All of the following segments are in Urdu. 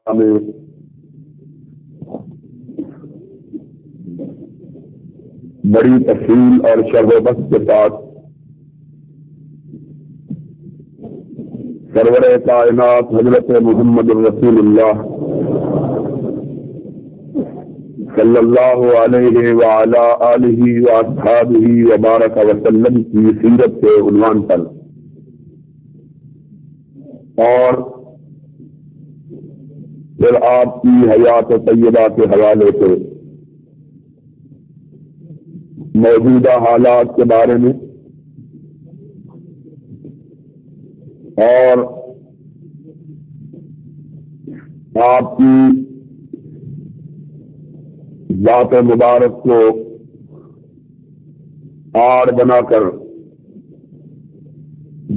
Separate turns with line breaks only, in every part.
میں بڑی تفصیل اور شرح و بسط کے ساتھ سرور کائنات حضرت محمد رسول اللہ صلی اللہ علیہ وعلی آلہ واصحابہ وبارک وسلم کی سیرت کے عنوان پر اور پھر آپ کی حیات طیبہ کے حوالے سے موجودہ حالات کے بارے میں اور آپ کی ذات مبارک کو آڑ بنا کر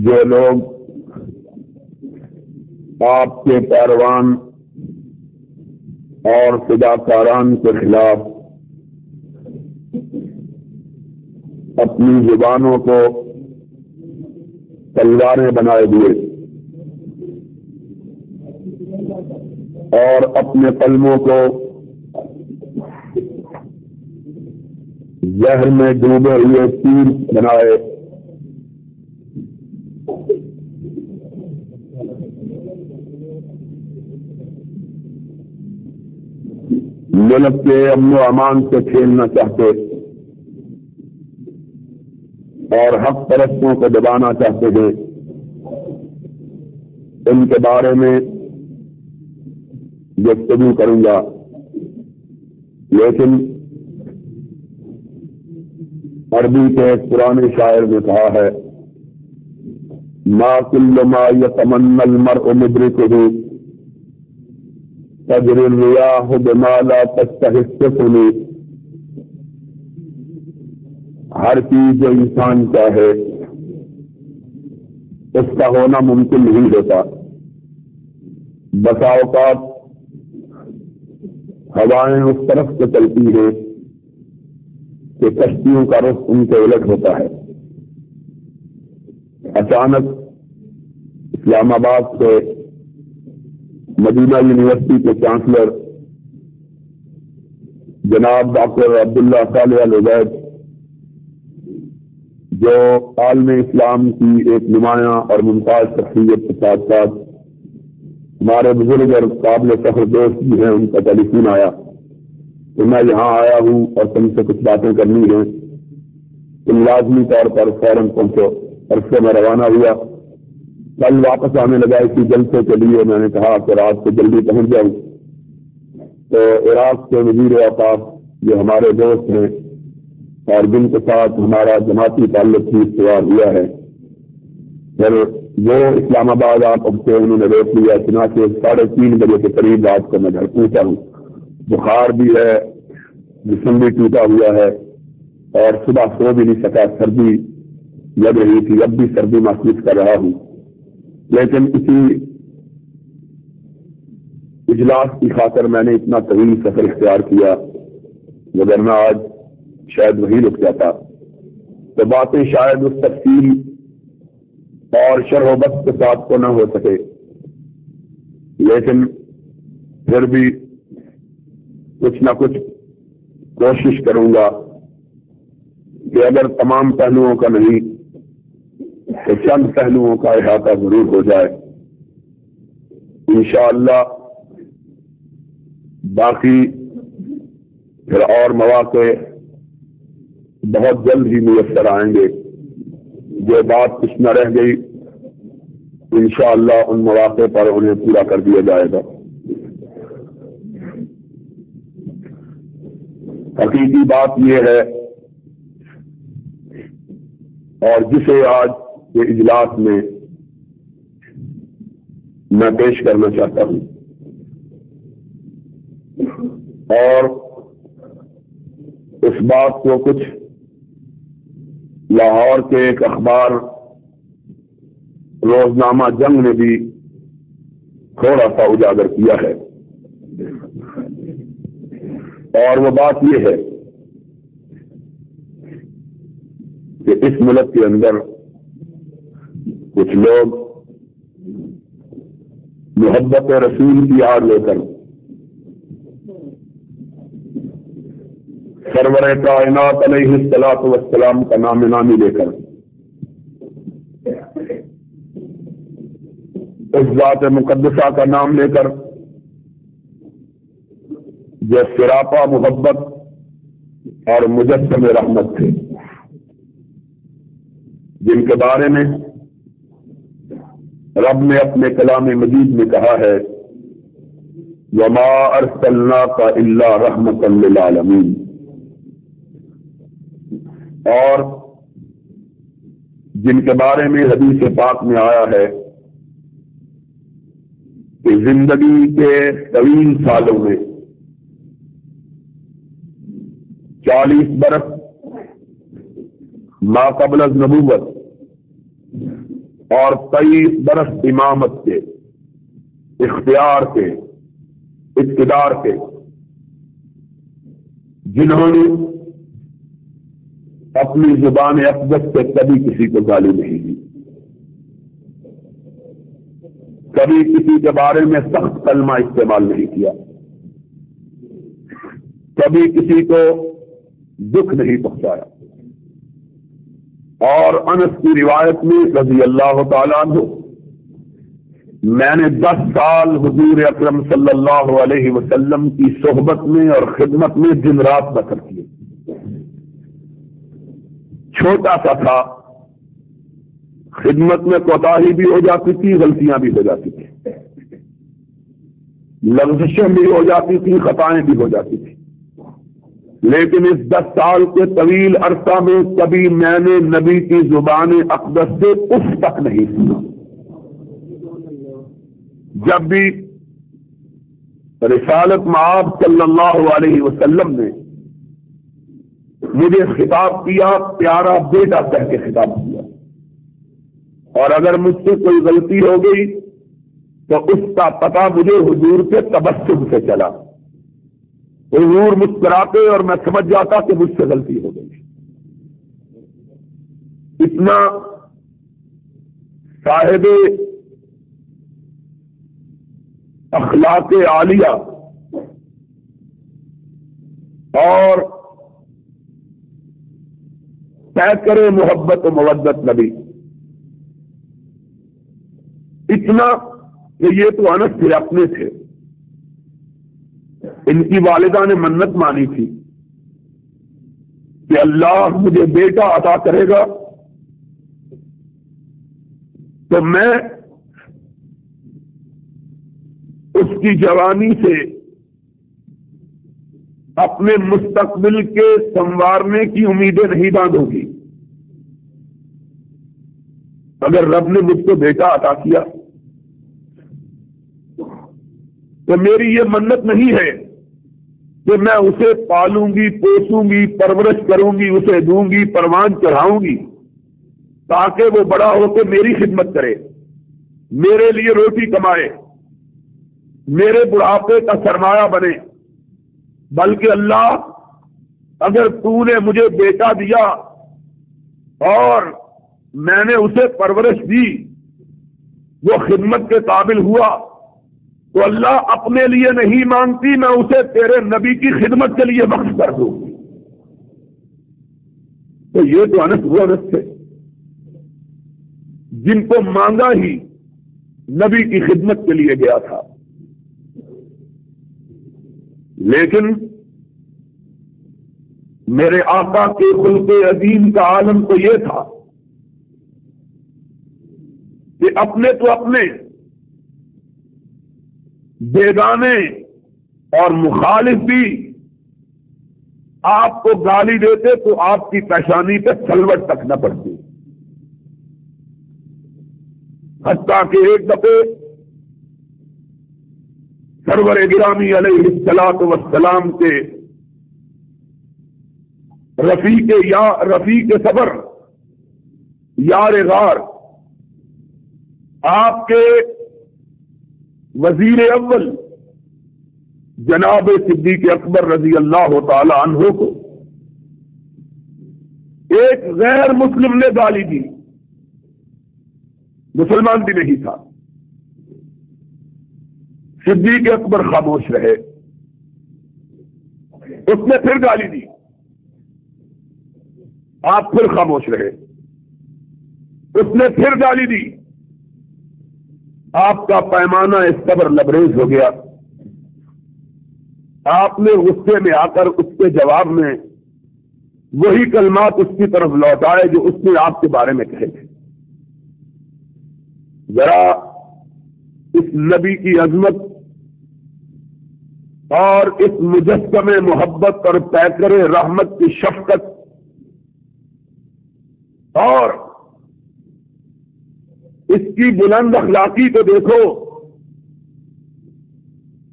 جو لوگ آپ کے پیروان اور فداکاران کے خلاف اپنی زبانوں کو تلواریں بنائے ہوئے اور اپنے قلموں کو زہر میں ڈوبے ہوئے تیر بنائے ملک کے امن و امان سے کھیلنا چاہتے اور حق پرستوں کو دبانا چاہتے ہیں، ان کے بارے میں گفتگو کروں گا، لیکن عربی کے ایک پرانے شاعر نے کہا ہے ما کل ما یتمنى المرء مدرکہ تجری الریاح بما لا تستحق، ہر چیز جو انسان چاہے اس کا ہونا ممکن نہیں ہوتا، بسا اوقات ہوائیں اس طرف سے چلتی ہیں کہ کشتیوں کا رخ ان کے الٹ ہوتا ہے۔ اچانک اسلام آباد سے مدینہ یونیورسٹی کے چانسلر جناب ڈاکٹر عبداللہ صالح العبید، جو عالم اسلام کی ایک نمایاں اور ممتاز شخصیت کے ساتھ ساتھ ہمارے بزرگ اور قابل فخر دوست بھی ہیں، ان کا ٹیلی فون آیا کہ میں یہاں آیا ہوں اور تم سے کچھ باتیں کرنی ہیں، تم لازمی طور پر فوراً پہنچو۔ اور سے میں روانہ ہوا، کل واپس آنے لگا اسی جلسے کے لیے، میں نے کہا کہ رات کو جلدی پہنچ جاؤں، تو عراق کے وزیر اوقاف جو ہمارے دوست ہیں اور جن کے ساتھ ہمارا جماعتی تعلق بھی استوار ہوا ہے، پھر وہ اسلام آباد آپ پہنچے، انہوں نے روک لیا، چنانچہ 3:30 بجے کے قریب رات کو میں گھر پہنچا ہوں۔ بخار بھی ہے، جسم بھی ٹوٹا ہوا ہے اور صبح سو بھی نہیں سکا، سردی لگ رہی تھی، اب بھی سردی محسوس کر رہا ہوں، لیکن اسی اجلاس کی خاطر میں نے اتنا طویل سفر اختیار کیا، وگرنہ آج شاید وہی رک جاتا، تو باتیں شاید اس تفصیل اور شرح و بسط کے ساتھ کو نہ ہو سکے، لیکن پھر بھی کچھ نہ کچھ کوشش کروں گا کہ اگر تمام پہلوؤں کا نہیں تو چند پہلوؤں کا احاطہ ضرور ہو جائے انشاءاللہ۔ باقی پھر اور مواقع بہت جلد ہی میسر آئیں گے، جو بات کچھ نہ رہ گئی انشاءاللہ ان مواقع پر انہیں پورا کر دیا جائے گا۔ حقیقی بات یہ ہے، اور جسے آج کے اجلاس میں میں پیش کرنا چاہتا ہوں، اور اس بات کو کچھ لاہور کے ایک اخبار روزنامہ جنگ نے بھی تھوڑا سا اجاگر کیا ہے، اور وہ بات یہ ہے کہ اس ملک کے اندر کچھ لوگ محبت رسول کی آڑ لے کر سرور کائنات علیہ الصلوۃ والسلام کا نام نامی لے کر اس ذات مقدسہ کا نام لے کر جو سراپا محبت اور مجسم رحمت تھے، جن کے بارے میں رب نے اپنے کلام مجید میں کہا ہے وَمَا أَرْسَلْنَاكَ إِلَّا رَحْمَةً لِلْعَالَمِينَ، اور جن کے بارے میں حدیث پاک میں آیا ہے کہ زندگی کے طویل سالوں میں 40 برس ما قبل از نبوت اور 23 برس امامت کے، اختیار کے، اقتدار کے، جنہوں نے اپنی زبان اقدس سے کبھی کسی کو گالی نہیں دی، کبھی کسی کے بارے میں سخت کلمہ استعمال نہیں کیا، کبھی کسی کو دکھ نہیں پہنچایا، اور انس کی روایت میں رضی اللہ تعالیٰ عنہ میں نے 10 سال حضور اکرم صلی اللہ علیہ وسلم کی صحبت میں اور خدمت میں دن رات بسر کیے، چھوٹا سا تھا، خدمت میں کوتاہی بھی ہو جاتی تھی، غلطیاں بھی ہو جاتی تھی، لغزشیں بھی ہو جاتی تھی، خطائیں بھی ہو جاتی تھی، لیکن اس 10 سال کے طویل عرصہ میں کبھی میں نے نبی کی زبان اقدس سے اف تک نہیں سنا۔ جب بھی رسالت مآب صلی اللہ علیہ وسلم نے مجھے خطاب کیا، پیارا بیٹا کہہ کے خطاب کیا، اور اگر مجھ سے کوئی غلطی ہو گئی تو اس کا پتہ مجھے حضور کے تبسم سے چلا، حضور مسکراتے اور میں سمجھ جاتا کہ مجھ سے غلطی ہو گئی۔ اتنا صاحب اخلاق عالیہ اور پیکر محبت و مودت نبی، اتنا کہ یہ تو انس سے اپنے تھے، ان کی والدہ نے منت مانی تھی کہ اللہ مجھے بیٹا عطا کرے گا تو میں اس کی جوانی سے اپنے مستقبل کے سنوارنے کی امیدیں نہیں باندھوں گی۔ اگر رب نے مجھ کو بیٹا عطا کیا تو میری یہ منت نہیں ہے کہ میں اسے پالوں گی، پوسوں گی، پرورش کروں گی، اسے دوں گی، پروان چڑھاؤں گی تاکہ وہ بڑا ہو کے میری خدمت کرے، میرے لیے روٹی کمائے، میرے بڑھاپے کا سرمایہ بنے، بلکہ اللہ اگر تو نے مجھے بیٹا دیا اور میں نے اسے پرورش دی، وہ خدمت کے قابل ہوا، تو اللہ اپنے لیے نہیں مانگتی، میں اسے تیرے نبی کی خدمت کے لیے وقف کر دوں گی۔ تو یہ تو انس وہ انس تھے جن کو مانگا ہی نبی کی خدمت کے لیے گیا تھا، لیکن میرے آقا کے خلق عظیم کا عالم تو یہ تھا کہ اپنے تو اپنے، بیگانے اور مخالف بھی آپ کو گالی دیتے تو آپ کی پیشانی پہ سلوٹ تک نہ پڑتی، حتیٰ کہ ایک دفعے سرور گرامی علیہ الصلوۃ والسلام کے رفیق سفر، یار غار، آپ کے وزیر اول جناب صدیق اکبر رضی اللہ تعالی عنہ کو ایک غیر مسلم نے گالی دی، مسلمان بھی نہیں تھا، صدیق اکبر خاموش رہے. اس نے پھر گالی دی, آپ پھر خاموش رہے. اس نے پھر گالی دی, آپ کا پیمانہ صبر لبریز ہو گیا. آپ نے غصے میں آ کر اس کے جواب میں وہی کلمات اس کی طرف لوٹائے جو اس نے آپ کے بارے میں کہے تھے. ذرا اس نبی کی عظمت اور اس مجسم محبت اور پیکر رحمت کی شفقت اور اس کی بلند اخلاقی کو دیکھو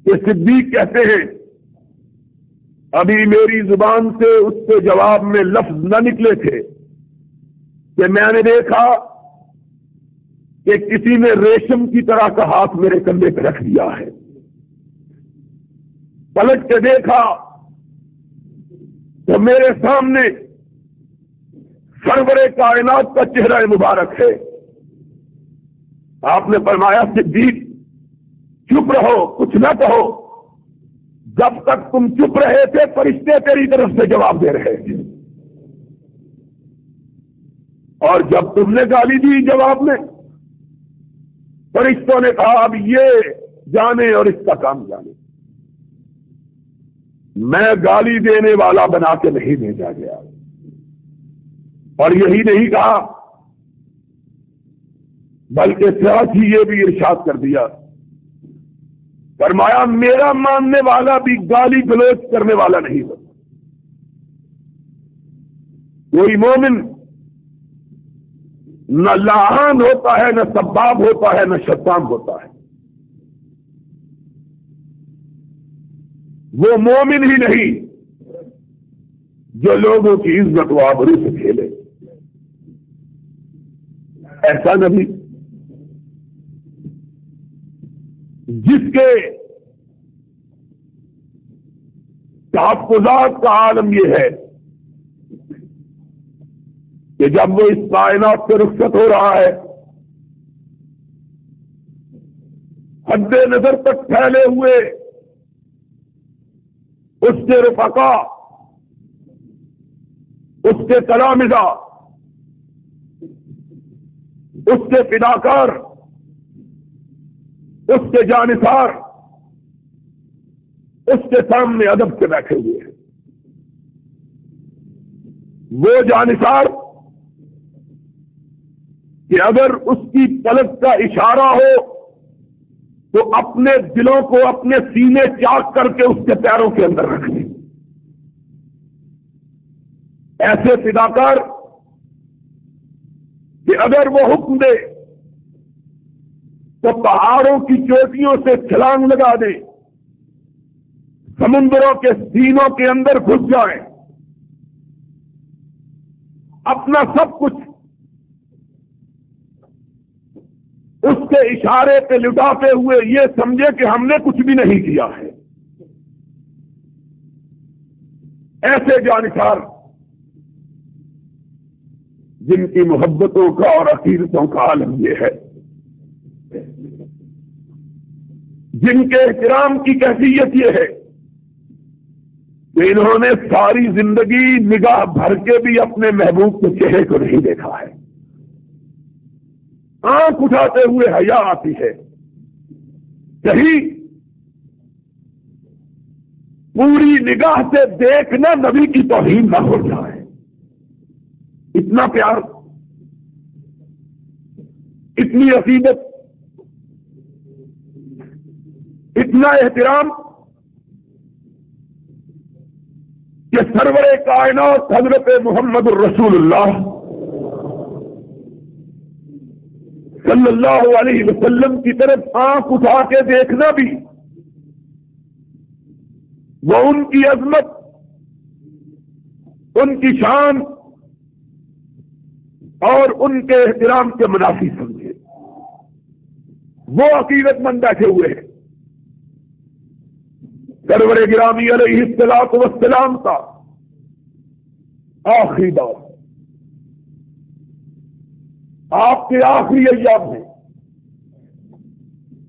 کہ صدیق کہتے ہیں ابھی میری زبان سے اس کے جواب میں لفظ نہ نکلے تھے کہ میں نے دیکھا کہ کسی نے ریشم کی طرح کا ہاتھ میرے کندھے پہ رکھ دیا ہے. پلٹ کے دیکھا تو میرے سامنے سرور کائنات کا چہرہ مبارک ہے. آپ نے فرمایا صدیق چپ رہو, کچھ نہ کہو. جب تک تم چپ رہے تھے فرشتے تیری طرف سے جواب دے رہے تھے, اور جب تم نے گالی دی جواب میں فرشتوں نے کہا اب یہ جانے اور اس کا کام جانے. میں گالی دینے والا بنا کے نہیں بھیجا گیا. اور یہی نہیں کہا بلکہ ساتھ ہی یہ بھی ارشاد کر دیا, فرمایا میرا ماننے والا بھی گالی گلوچ کرنے والا نہیں ہوتا. کوئی مومن نہ لاہان ہوتا ہے, نہ سباب ہوتا ہے, نہ شتام ہوتا ہے. وہ مومن ہی نہیں جو لوگوں کی عزت و آبرو سے کھیلے. ایسا نبی جس کے تحفظات کا عالم یہ ہے کہ جب وہ اس کائنات سے رخصت ہو رہا ہے حد نظر تک پھیلے ہوئے اس کے رفقا, اس کے تلامذہ, اس کے فداکار, اس کے جانثار اس کے سامنے ادب سے بیٹھے ہوئے ہیں. وہ جانثار کہ اگر اس کی پلک کا اشارہ ہو تو اپنے دلوں کو اپنے سینے چاک کر کے اس کے پیروں کے اندر رکھ لیں. ایسے فداکار کہ اگر وہ حکم دے تو پہاڑوں کی چوٹیوں سے چھلانگ لگا دے, سمندروں کے سینوں کے اندر گھس جائیں, اپنا سب کچھ اس کے اشارے پہ لٹاتے ہوئے یہ سمجھے کہ ہم نے کچھ بھی نہیں کیا ہے. ایسے جانثار جن کی محبتوں کا اور عقیدتوں کا عالم یہ ہے, جن کے احترام کی کیفیت یہ ہے کہ انہوں نے ساری زندگی نگاہ بھر کے بھی اپنے محبوب کے چہرے کو نہیں دیکھا ہے. آنکھ اٹھاتے ہوئے حیا آتی ہے, کہیں پوری نگاہ سے دیکھنا نبی کی توہین نہ ہو جائے. اتنا پیار, اتنی عقیدت, اتنا احترام کہ سرور کائنات حضرت محمد الرسول اللہ صلی اللہ علیہ وسلم کی طرف آنکھ اٹھا کے دیکھنا بھی وہ ان کی عظمت, ان کی شان اور ان کے احترام کے منافی سمجھے. وہ عقیدت مند بیٹھے ہوئے ہیں. سرور گرامی علیہ الصلوۃ والسلام کا آخری دور, آپ کے آخری ایام ہیں.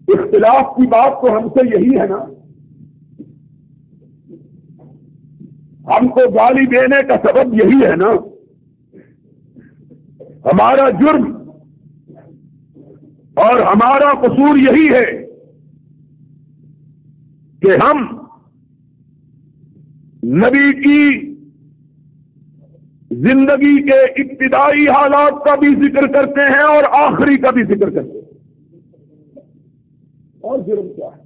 اختلاف کی بات تو ہم سے یہی ہے نا، ہم کو گالی دینے کا سبب یہی ہے نا، ہمارا جرم اور ہمارا قصور یہی ہے کہ ہم نبی کی زندگی کے ابتدائی حالات کا بھی ذکر کرتے ہیں اور آخری کا بھی ذکر کرتے ہیں۔ اور جرم کیا ہے؟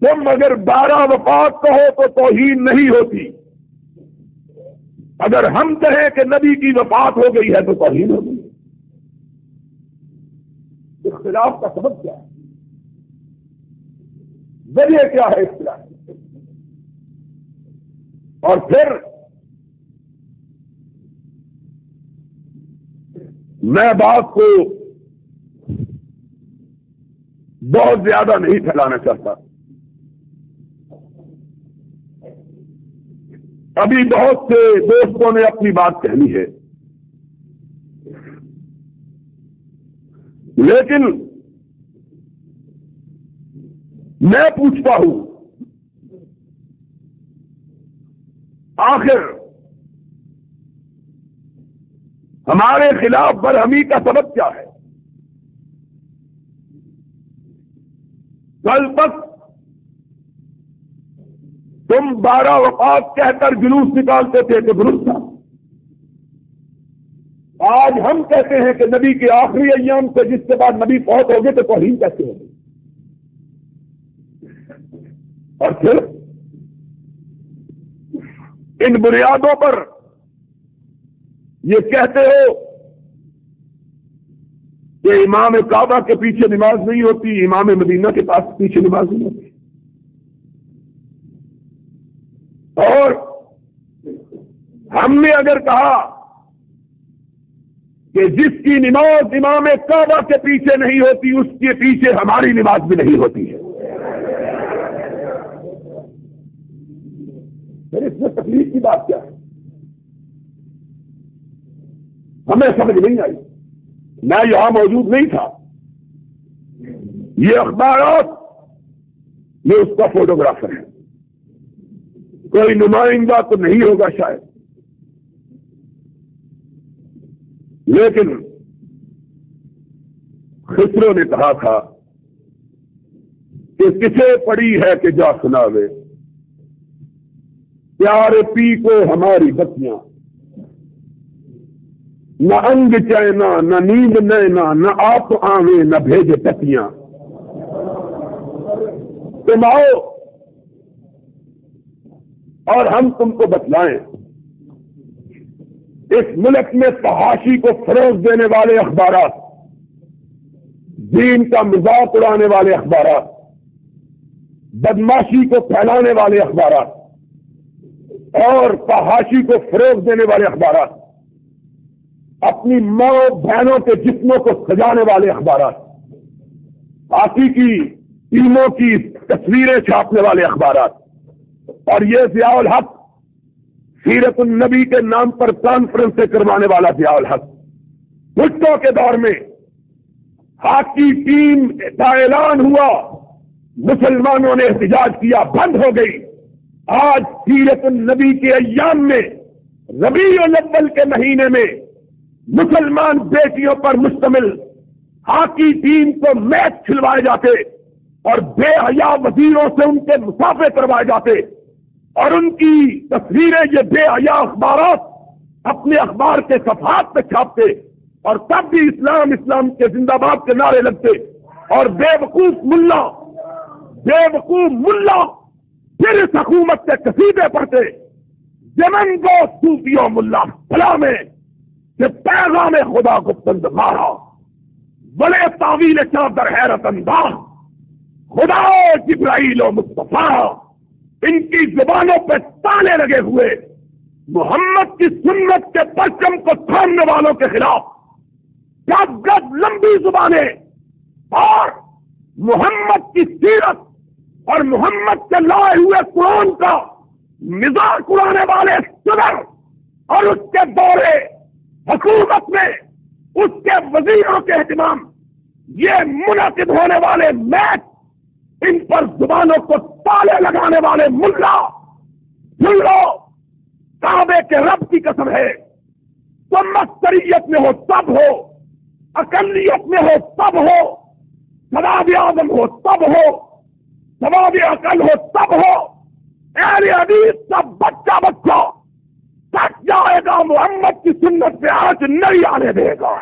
تم اگر 12 وفات کہو تو توہین نہیں ہوتی، اگر ہم کہیں کہ نبی کی وفات ہو گئی ہے تو توہین ہو گئی۔ اختلاف کا سبب کیا ہے؟ ذریعہ کیا ہے اختلاف؟ اور پھر میں بات کو بہت زیادہ نہیں پھیلانا چاہتا، ابھی بہت سے دوستوں نے اپنی بات کہنی ہے، لیکن میں پوچھتا ہوں آخر ہمارے خلاف برہمی کا سبب کیا ہے؟ کل تک تم 12 وفات کہہ کر جلوس نکالتے تھے تو درست تھا، آج ہم کہتے ہیں کہ نبی کے آخری ایام سے جس کے بعد نبی فوت ہو گئے تو توہین کیسے ہوگی؟ اور پھر ان بنیادوں پر یہ کہتے ہو کہ امام کعبہ کے پیچھے نماز نہیں ہوتی، امام مدینہ کے پاس پیچھے نماز نہیں ہوتی، اور ہم نے اگر کہا کہ جس کی نماز امام کعبہ کے پیچھے نہیں ہوتی اس کے پیچھے ہماری نماز بھی نہیں ہوتی ہے، پھر اس میں تکلیف کی بات کیا ہے؟ ہمیں سمجھ نہیں آئی، میں یہاں موجود نہیں تھا، یہ اخبارات یہ اس کا فوٹوگرافر ہے، کوئی نمائندہ تو نہیں ہوگا شاید، لیکن خسرو نے کہا تھا کہ کسے پڑی ہے کہ جا سناوے، پیارے پی کو ہماری بتیاں، نہ انگ چینا نہ نیند نینا نہ آپ آویں نہ بھیجے پتیاں، تم آؤ اور ہم تم کو بتلائیں، اس ملک میں فحاشی کو فروغ دینے والے اخبارات، دین کا مذاق اڑانے والے اخبارات، بدماشی کو پھیلانے والے اخبارات اور فحاشی کو فروغ دینے والے اخبارات، اپنی ماں بہنوں کے جسموں کو سجانے والے اخبارات، ہاکی کی ٹیموں کی تصویریں چھاپنے والے اخبارات، اور یہ ضیاء الحق سیرت النبی کے نام پر کانفرنسیں کروانے والا ضیاء الحق، بھٹو کے دور میں ہاکی ٹیم کا اعلان ہوا، مسلمانوں نے احتجاج کیا، بند ہو گئی، آج سیرت النبی کے ایام میں ربیع الاول کے مہینے میں مسلمان بیٹیوں پر مشتمل ہاکی ٹیم کو میچ کھلوائے جاتے اور بے حیا وزیروں سے ان کے مسافے کروائے جاتے اور ان کی تصویریں یہ بے حیا اخبارات اپنے اخبار کے صفحات پہ چھاپتے اور تب بھی اسلام اسلام کے زندہ باد کے نعرے لگتے اور بے وقوف ملا پھر اس حکومت سے قصیدے پڑھتے، زمن کو صوفیوں ملا فلا میں کہ پیغام خدا کو بند مارا، بڑے تعویل چادر حیرت انداز خدا جبرائیل و مصطفیٰ، ان کی زبانوں پہ تانے لگے ہوئے محمد کی سنت کے پرچم کو تھامنے والوں کے خلاف گد لمبی زبانیں اور محمد کی سیرت اور محمد کے لائے ہوئے قرآن کا مزاق اڑانے والے صدر اور اس کے دورے حکومت میں اس کے وزیروں کے اہتمام یہ منعقد ہونے والے میچ، ان پر زبانوں کو تالے لگانے والے ملا، سن لو، کعبے کے رب کی قسم ہے، تم اکثریت میں ہو تب ہو، اقلیت میں ہو تب ہو، سواد اعظم ہو تب ہو، سواد عقل ہو تب ہو، اہل حدیث سب بچہ بچہ سچ جائے گا، محمد کی سنت پہ آج نہیں آنے دے گا۔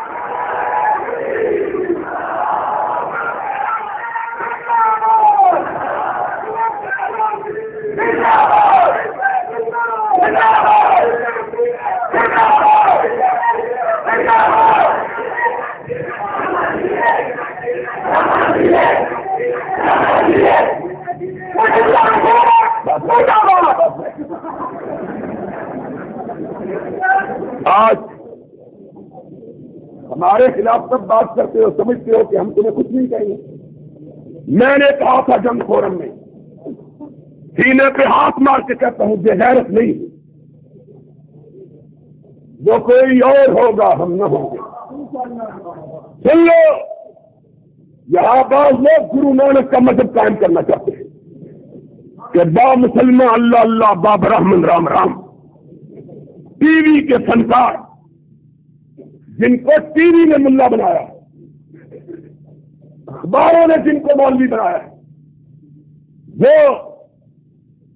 آج ہمارے خلاف سب بات کرتے ہو، سمجھتے ہو کہ ہم تمہیں کچھ نہیں کہیں گے۔ میں نے کہا تھا جنگ فورم میں، سینے پہ ہاتھ مار کے کہتا ہوں بے غیرت نہیں، وہ کوئی اور ہوگا، ہم نہ ہوں گے۔ سن لو، یہاں بعض لوگ گرو نانک کا مذہب قائم کرنا چاہتے ہیں کہ با مسلمان اللہ اللہ، با برہمن رام رام۔ ٹی وی کے فنکار جن کو ٹی وی نے ملا بنایا، اخباروں نے جن کو مولوی بنایا، وہ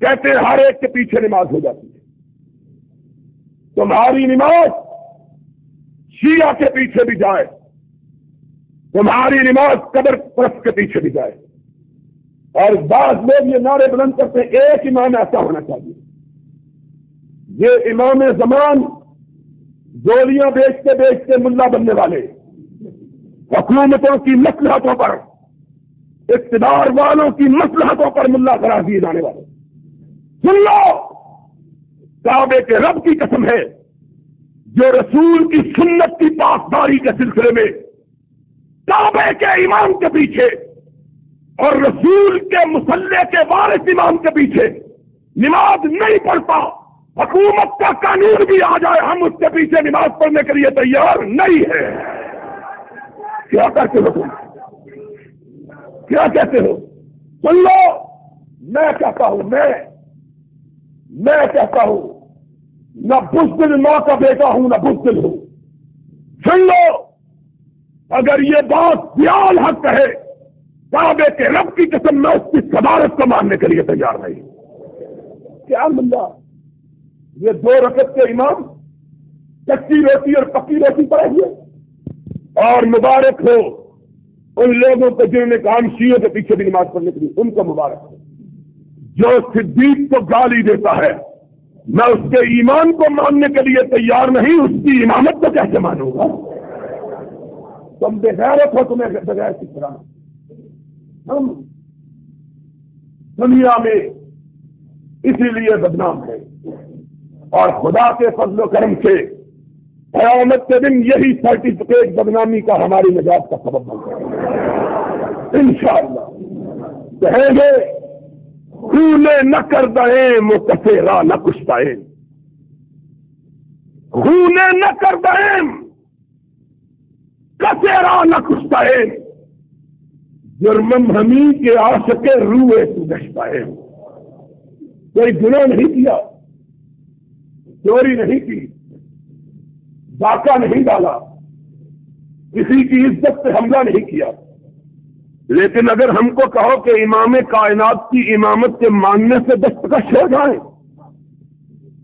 کہتے ہیں ہر ایک کے پیچھے نماز ہو جاتی ہے۔ تمہاری نماز شیعہ کے پیچھے بھی جائے، تمہاری نماز قبر پرست کے پیچھے بھی جائے، اور بعض لوگ یہ نعرے بلند کرتے ہیں ایک امام ایسا ہونا چاہیے۔ یہ امام زمان گولیاں بیچتے بیچتے ملا بننے والے، حکومتوں کی مصلحتوں پر، اقتدار والوں کی مصلحتوں پر ملا قرار دیے جانے والے۔ سن لو، کعبے کے رب کی قسم ہے، جو رسول کی سنت کی پاسداری کے سلسلے میں کعبے کے امام کے پیچھے اور رسول کے مصلی کے وارث امام کے پیچھے نماز نہیں پڑھتا، حکومت کا قانون بھی آ جائے ہم اس کے پیچھے نماز پڑھنے کے لیے تیار نہیں ہے۔ کیا کرتے ہو تم؟ کیا کہتے ہو؟ سن لو، میں کہتا ہوں، میں کہتا ہوں، نہ بزدل ماں کا بیٹا ہوں، نہ بزدل ہوں۔ سن لو، اگر یہ بات بیان حق ہے، کعبے کے رب کی قسم میں اس کی صدارت کو ماننے کے لیے تیار نہیں۔ کیا ملا یہ 2 رکعت کے امام کچی روٹی اور پکی روٹی پڑے ہوئے؟ اور مبارک ہو ان لوگوں کو جنہوں نے کہا ہم شیعوں کے پیچھے بھی نماز پڑھنے کے لیے، ان کو مبارک ہو۔ جو صدیق کو گالی دیتا ہے، میں اس کے ایمان کو ماننے کے لیے تیار نہیں، اس کی امامت کو کیسے مانوں گا؟ تم بے غیرت ہو، تمہیں بغیر کس طرح؟ ہم دنیا میں اسی لیے بدنام ہیں، اور خدا کے فضل و کرم سے قیامت کے دن یہی سرٹیفکیٹ بدنامی کا ہماری نجات کا سبب بن جائے گا انشاءاللہ۔ کہیں گے خونے نہ کر دیں مکفیرا نہ کشتائیں، خونے نہ کر دیں کفیرا نہ کشتائیں، جرمم ہمی کے عاشق روئے تو گشتائیں۔ کوئی گناہ نہیں کیا، چوری نہیں کی، ڈاکہ نہیں ڈالا، کسی کی عزت پہ حملہ نہیں کیا، لیکن اگر ہم کو کہو کہ امام کائنات کی امامت کے ماننے سے دستکش ہو جائیں،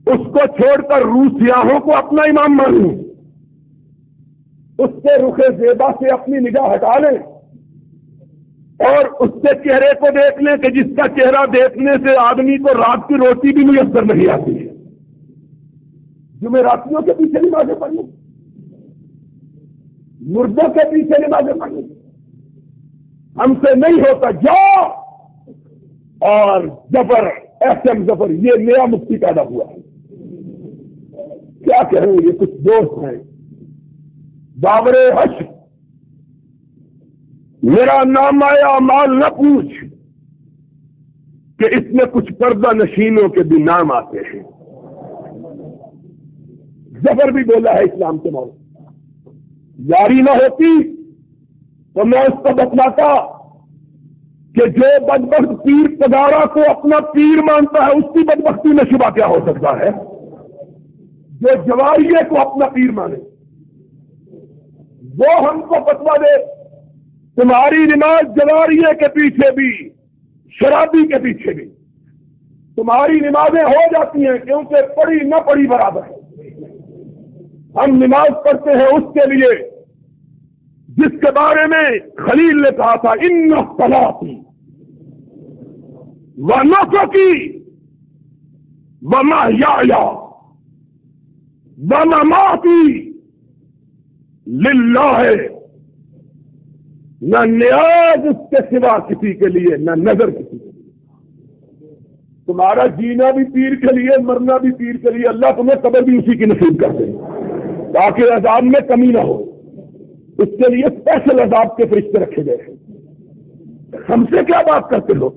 اس کو چھوڑ کر روس سیاہوں کو اپنا امام مان لیں، اس کے رخ زیبا سے اپنی نگاہ ہٹا لیں، اور اس کے چہرے کو دیکھ لیں کہ جس کا چہرہ دیکھنے سے آدمی کو رات کی روٹی بھی میسر نہیں آتی ہے، جمعراتیوں کے پیچھے نمازیں پڑھیں، مردوں کے پیچھے نمازیں پڑھیں، ہم سے نہیں ہوتا۔ جاؤ، اور ظفر ایس ایم ظفر یہ نیا مفتی پیدا ہوا ہے، کیا کہیں، یہ کچھ دوست ہیں، بابر حشر میرا نام آیا مال نہ پوچھ کہ اس میں کچھ پردہ نشینوں کے بھی نام آتے ہیں۔ ظفر بھی بولا ہے اسلام کے موضوع، یاری نہ ہوتی تو میں اس کو بتلاتا کہ جو بدبخت پیر پگارا کو اپنا پیر مانتا ہے اس کی بدبختی میں شبہ کیا ہو سکتا ہے؟ جو جواریے کو اپنا پیر مانے وہ ہم کو فتویٰ دے تمہاری نماز جواریے کے پیچھے بھی شرابی کے پیچھے بھی تمہاری نمازیں ہو جاتی ہیں کیونکہ پڑھی نہ پڑھی برابر ہے. ہم نماز پڑھتے ہیں اس کے لیے جس کے بارے میں خلیل نے کہا تھا ان صلاتی ونسکی ومحیائی ومماتی للہ، نہ نیاز اس کے سوا کسی کے لیے نہ نظر کسی کے لیے. تمہارا جینا بھی پیر کے لیے مرنا بھی پیر کے لیے. اللہ تمہیں قبر بھی اسی کی نصیب کر دے تاکہ عذاب میں کمی نہ ہو. اس کے لیے اسپیشل عذاب کے فرشتے رکھے گئے ہیں. ہم سے کیا بات کرتے ہو؟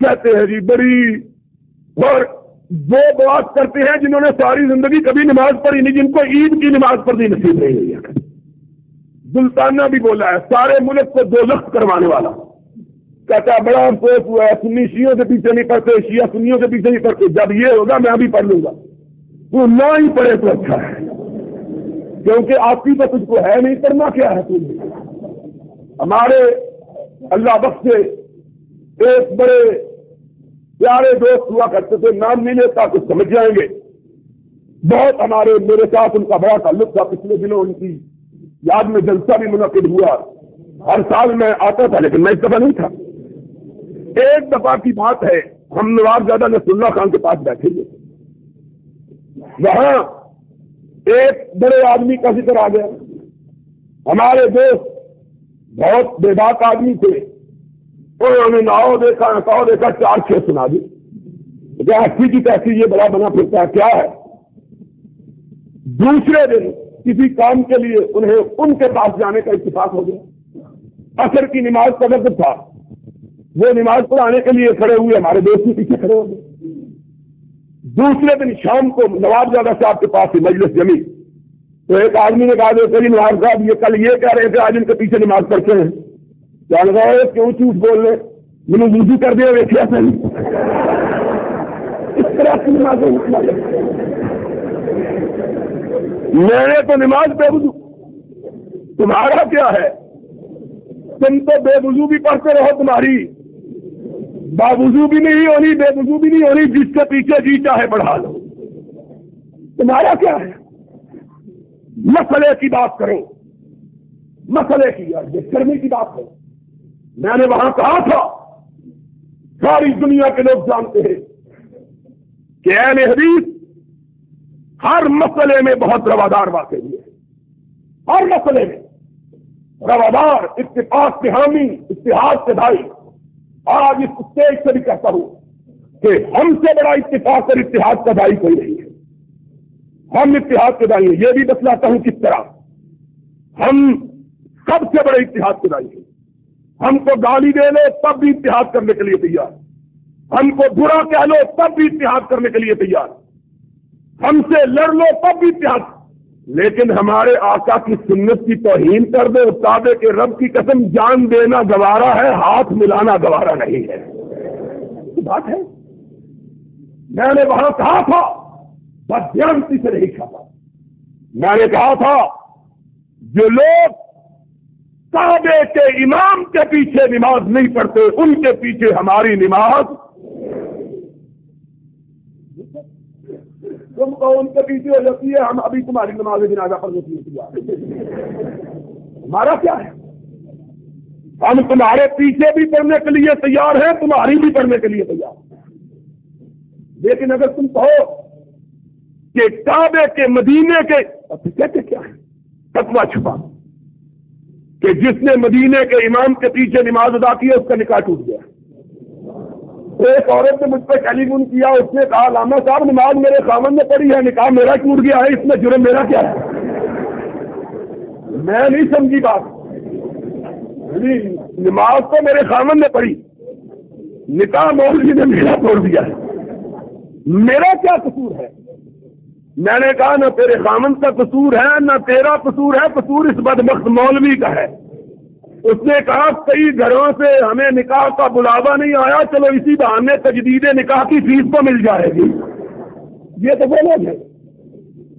کہتے ہیں جی بڑی، اور وہ بات کرتے ہیں جنہوں نے ساری زندگی کبھی نماز پڑھی نہیں، جن کو عید کی نماز پڑھنی نصیب نہیں ہوئی ہے. سلطانہ بھی بولا ہے سارے ملک کو دوزخ کروانے والا. کہتا بڑا افسوس ہوا ہے سنی شیعوں کے پیچھے نہیں پڑھتے، شیعہ سنیوں کے پیچھے نہیں پڑھتے. جب یہ ہوگا میں بھی پڑھ لوں گا. تو نہ ہی پڑھے تو اچھا ہے کیونکہ آپ کی تو تجھ کو ہے نہیں، کرنا کیا ہے تجھے. ہمارے اللہ بخشے ایک بڑے پیارے دوست ہوا کرتے تھے، نام نہیں لیتا کچھ سمجھ جائیں گے. بہت ہمارے میرے ساتھ ان کا بڑا تعلق تھا. پچھلے دنوں ان کی یاد میں جلسہ بھی منعقد ہوا. ہر سال میں آتا تھا لیکن میں اس دفعہ نہیں تھا. ایک دفعہ کی بات ہے، ہم نوابزادہ نصر اللہ خان کے پاس بیٹھے ہوئے، وہاں ایک بڑے آدمی کا ذکر آ گیا. ہمارے دوست بہت بے باک آدمی تھے. انہوں نے ناؤ دیکھا نکاؤ دیکھا 4-6 سنا دی. کیا اچھی کی تحصیل یہ بڑا بنا پھرتا ہے کیا ہے. دوسرے دن کسی کام کے لیے انہیں ان کے پاس جانے کا اتفاق ہو گیا. عصر کی نماز کا وقت تھا. وہ نماز پڑھانے کے لیے کھڑے ہوئے، ہمارے دوست بھی پیچھے کھڑے ہو گئے. دوسرے دن شام کو نوابزادہ صاحب کے پاس مجلس جمی تو ایک آدمی نے کہا کہ نواز صاحب یہ کل یہ کہہ رہے تھے آج ان کے پیچھے نماز پڑھتے ہیں. کیا لگا کیوں جھوٹ بول رہے؟ مجھے وضو کر دیا ویکھیا سے اس طرح کی نماز. میں نے تو نماز بے وضو، تمہارا کیا ہے؟ تم تو بے وضو بھی پڑھتے رہو، تمہاری باوضو بھی نہیں ہونی بے وضو بھی نہیں ہونی، جس کے پیچھے جی چاہے پڑھا لو. تمہارا کیا ہے؟ مسئلے کی بات کرو، مسئلے کی کرنے کی بات کرو. میں نے وہاں کہا تھا ساری دنیا کے لوگ جانتے ہیں کہ اہل حدیث ہر مسئلے میں بہت روادار واقع ہوئے ہیں. ہر مسئلے میں روادار، اتفاق کے حامی، اتحاد کے بھائی. آج اس اسٹیج سے بھی کہتا ہوں کہ ہم سے بڑا اتفاق اور اتحاد کا بھائی کوئی نہیں ہے. ہم اتحاد کے بھائی ہیں. یہ بھی بتلاتا ہوں کس طرح. ہم سب سے بڑے اتحاد کے بھائی ہیں. ہم کو گالی دے لو تب بھی اتحاد کرنے کے لیے تیار. ہم کو برا کہہ لو تب بھی اتحاد کرنے کے لیے تیار. ہم سے لڑ لو تب بھی اتحاد. لیکن ہمارے آقا کی سنت کی توہین کر دو، کعبے کے رب کی قسم جان دینا گوارا ہے، ہاتھ ملانا گوارا نہیں ہے. بات ہے. میں نے وہاں کہا تھا بدیانتی سے نہیں کھاتا. میں نے کہا تھا جو لوگ کعبے کے امام کے پیچھے نماز نہیں پڑھتے ان کے پیچھے ہماری نماز. تم کو ان کے پیچھے ہو جاتی ہے، ہم ابھی تمہاری نماز جنازہ پڑھنے کے لیے تیار. ہمارا کیا ہے؟ ہم تمہارے پیچھے بھی پڑھنے کے لیے تیار ہیں، تمہاری بھی پڑھنے کے لیے تیار. لیکن اگر تم کہو کہ کعبے کے مدینے کے کہتے کیا ہے فتویٰ چھپا کہ جس نے مدینے کے امام کے پیچھے نماز ادا کی ہے اس کا نکاح ٹوٹ گیا. ایک عورت نے مجھ پہ ٹیلی فون کیا، اس نے کہا علامہ صاحب نماز میرے خاوند نے پڑھی ہے، نکاح میرا ٹوٹ گیا ہے، اس میں جرم میرا کیا ہے؟ میں نہیں سمجھی بات. نماز تو میرے خاوند نے پڑھی، نکاح مولوی نے میرا توڑ دیا ہے، میرا کیا قصور ہے؟ میں نے کہا نہ تیرے خامن کا قصور ہے نہ تیرا قصور ہے، قصور اس بدبخت مولوی کا ہے۔ اس نے کہا کئی گھروں سے ہمیں نکاح کا بلاوا نہیں آیا، چلو اسی بہانے تجدید نکاح کی فیس تو مل جائے گی۔ یہ تو وہ لوگ ہیں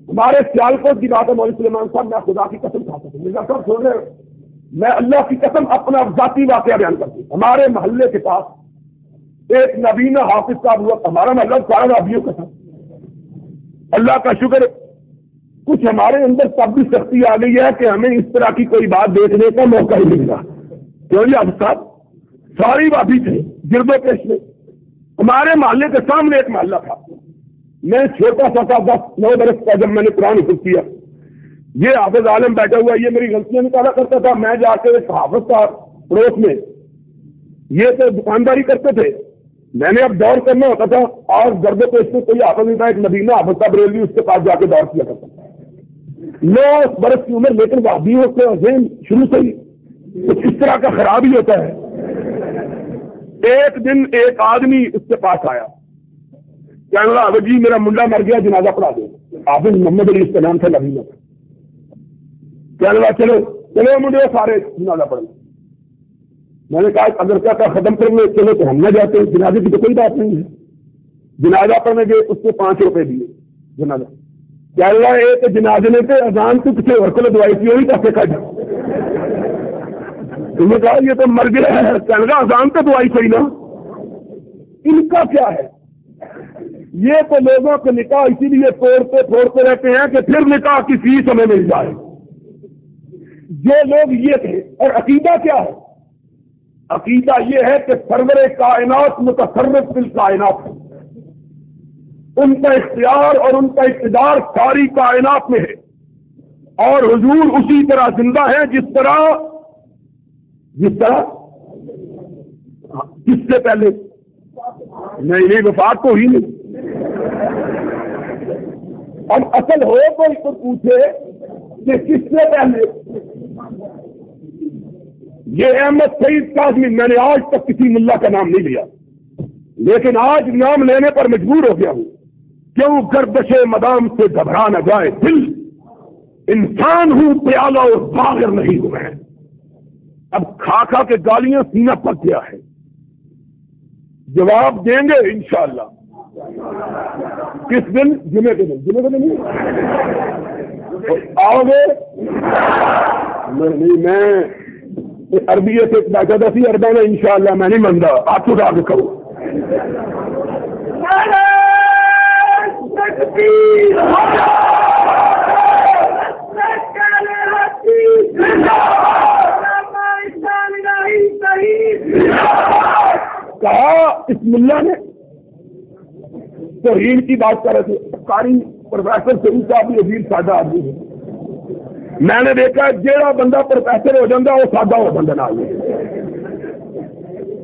ہمارے سیالکوٹ کی بات ہے مولوی سلیمان صاحب، میں خدا کی قسم کھاتا ہوں، میرا سب سن رہے، میں اللہ کی قسم اپنا ذاتی واقعہ بیان کرتی ہوں۔ ہمارے محلے کے پاس ایک نبینا حافظ صاحب ہوا، ہمارا محلہ سارا نبیوں کا تھا۔ اللہ کا شکر کچھ ہمارے اندر تب بھی سختی آ گئی ہے کہ ہمیں اس طرح کی کوئی بات دیکھنے کا موقع ہی نہیں ملا۔ کیوں جی حافظ صاحب ساری بابی تھے گرد و پیش میں۔ ہمارے محلے کے سامنے ایک محلہ تھا، میں چھوٹا سا تھا 10-9 برس کا، جب میں نے قرآن حفظ کیا، یہ حافظ عالم بیٹھا ہوا، یہ میری غلطیاں نکالا کرتا تھا، میں جا کے ایک حافظ تھا پڑوس میں، یہ تو دکانداری کرتے تھے، میں نے اب دور کرنا ہوتا تھا اور گرد و پیش میں کوئی حافظ نہیں تھا، ایک نبینا حافظ تھا بریلوی، اس کے پاس جا کے دور کیا کرتا تھا۔ 9 برس کی عمر، لیکن وادیوں کے ذہن شروع سے ہی کچھ اس طرح کا خراب ہی ہوتا ہے۔ ایک دن ایک آدمی اس کے پاس آیا، کہنے لگا حافظ جی میرا منڈا مر گیا، جنازہ پڑھا دو۔ حافظ محمد علی اس کا نام تھا نبینا کا۔ کہنے لگا چلو چلو مجھے سارے جنازہ پڑھ لیں۔ میں نے کہا اگر کیا ختم کریں گے چلو تو ہم نہ جاتے، جنازے کی تو کوئی بات نہیں ہے۔ جنازہ پڑھنے گئے، اس کو 5 روپے دیے جنازہ۔ کیا اللہ ایک جنازے نے تو اذان تو کسی اور کو دعائی کی ہوئی پیسے کا جا، تم نے کہا یہ تو مر گیا ہے، کہنے لگا اذان تو دعائی صحیح نا۔ ان کا کیا ہے، یہ تو لوگوں کے نکاح اسی لیے توڑتے پھوڑتے رہتے ہیں کہ پھر نکاح کی فیس ہمیں مل جائے۔ جو لوگ یہ تھے، اور عقیدہ کیا ہے؟ عقیدہ یہ ہے کہ سرور کائنات متصرف فی الکائنات ہے، ان کا اختیار اور ان کا اقتدار ساری کائنات میں ہے، اور حضور اسی طرح زندہ ہے جس طرح کس سے پہلے نہیں وفات تو ہی نہیں۔ اب اصل ہو کوئی تو پوچھے کہ کس سے پہلے، یہ احمد سعید کاظمی، میں نے آج تک کسی ملا کا نام نہیں لیا، لیکن آج نام لینے پر مجبور ہو گیا ہوں، کیوں گردش مدام سے گھبرا نہ جائے دل، انسان ہوں پیالہ اور باغر نہیں ہوں میں۔ اب کھا کھا کے گالیاں سینہ پک گیا ہے، جواب دیں گے انشاءاللہ۔ کس دن؟ جمعے کے دن۔ جمعے کے دن آؤ گے؟ نہیں، میں عربی سے بیٹھا تھا سی اربا میں، انشاءاللہ میں نہیں منتا، آپ خدا کے کرو۔ کہا اس ملا نے توہین کی بات کر رہے تھے، قاری پروفیسر سعید صاحب بھی عجیب سادہ آدمی ہے، میں نے دیکھا جیڑا بندہ پروفیسر ہو جاتا وہ سادہ ہو بندہ نہ آئے۔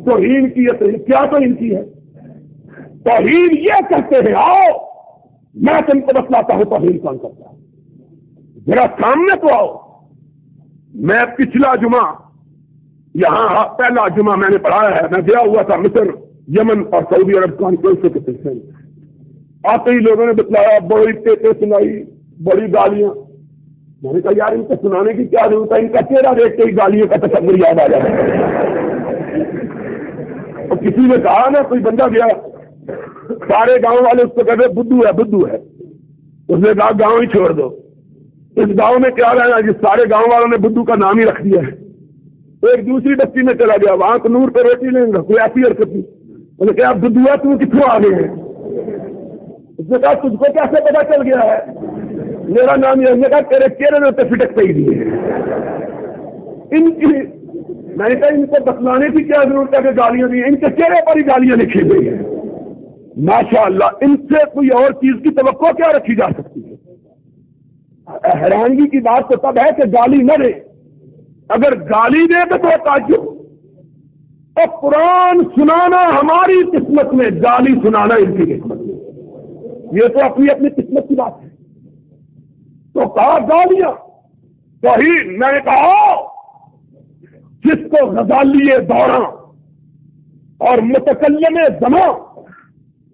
توہین کی کیا توہین کی ہے؟ توہین یہ کہتے ہیں آؤ میں تم کو بتلاتا ہوں توہین کون کرتا ہے، ذرا سامنے تو آؤ۔ میں پچھلا جمعہ یہاں پہلا جمعہ میں نے پڑھایا ہے، میں گیا ہوا تھا مصر، یمن اور سعودی عرب کانفرنس کے سلسلے میں، آتے ہی لوگوں نے بتلایا، بڑی ٹیٹے سنائی، بڑی گالیاں۔ میں نے کہا یار ان کو سنانے کی کیا ضرورت ہے، ان کا چہرہ دیکھ کے ہی گالیوں کا تصور یاد آ جاتا ہے۔ اور کسی نے کہا نا، کوئی بندہ گیا، سارے گاؤں والے اس کو کہتے بدھو ہے بدھو ہے، اس نے کہا گاؤں ہی چھوڑ دو، اس گاؤں میں کیا رہنا جس سارے گاؤں والوں نے بدھو کا نام ہی رکھ دیا ہے۔ ایک دوسری بستی میں چلا گیا، وہاں کنور پہ روٹی لیں گا، کوئی ایسی حرکت نہیں، انہوں نے کہا بدھو ہے تم کتوں آ گئے ہیں؟ اس نے کہا تجھ کو کیسے پتا چل گیا ہے میرا نام یہ؟ کہا تیرے چہرے میں تو فٹک پہ ہی دی ہے۔ ان کی میں نے کہا ان کو بتلانے کی کیا ضرورت ہے کہ گالیاں دی، ان کے چہرے پر ہی گالیاں لکھی گئی ہیں۔ ماشاء اللہ، ان سے کوئی اور چیز کی توقع کیا رکھی جا سکتی ہے؟ حیرانگی کی بات تو تب ہے کہ گالی نہ دے، اگر گالی دے تو تعجب، اور قرآن سنانا ہماری قسمت میں، گالی سنانا ان کی قسمت میں، یہ تو اپنی اپنی قسمت کی بات ہے۔ تو کہا گالیاں توہین، میں نے کہا جس کو غزالی دوراں اور متکلم زمان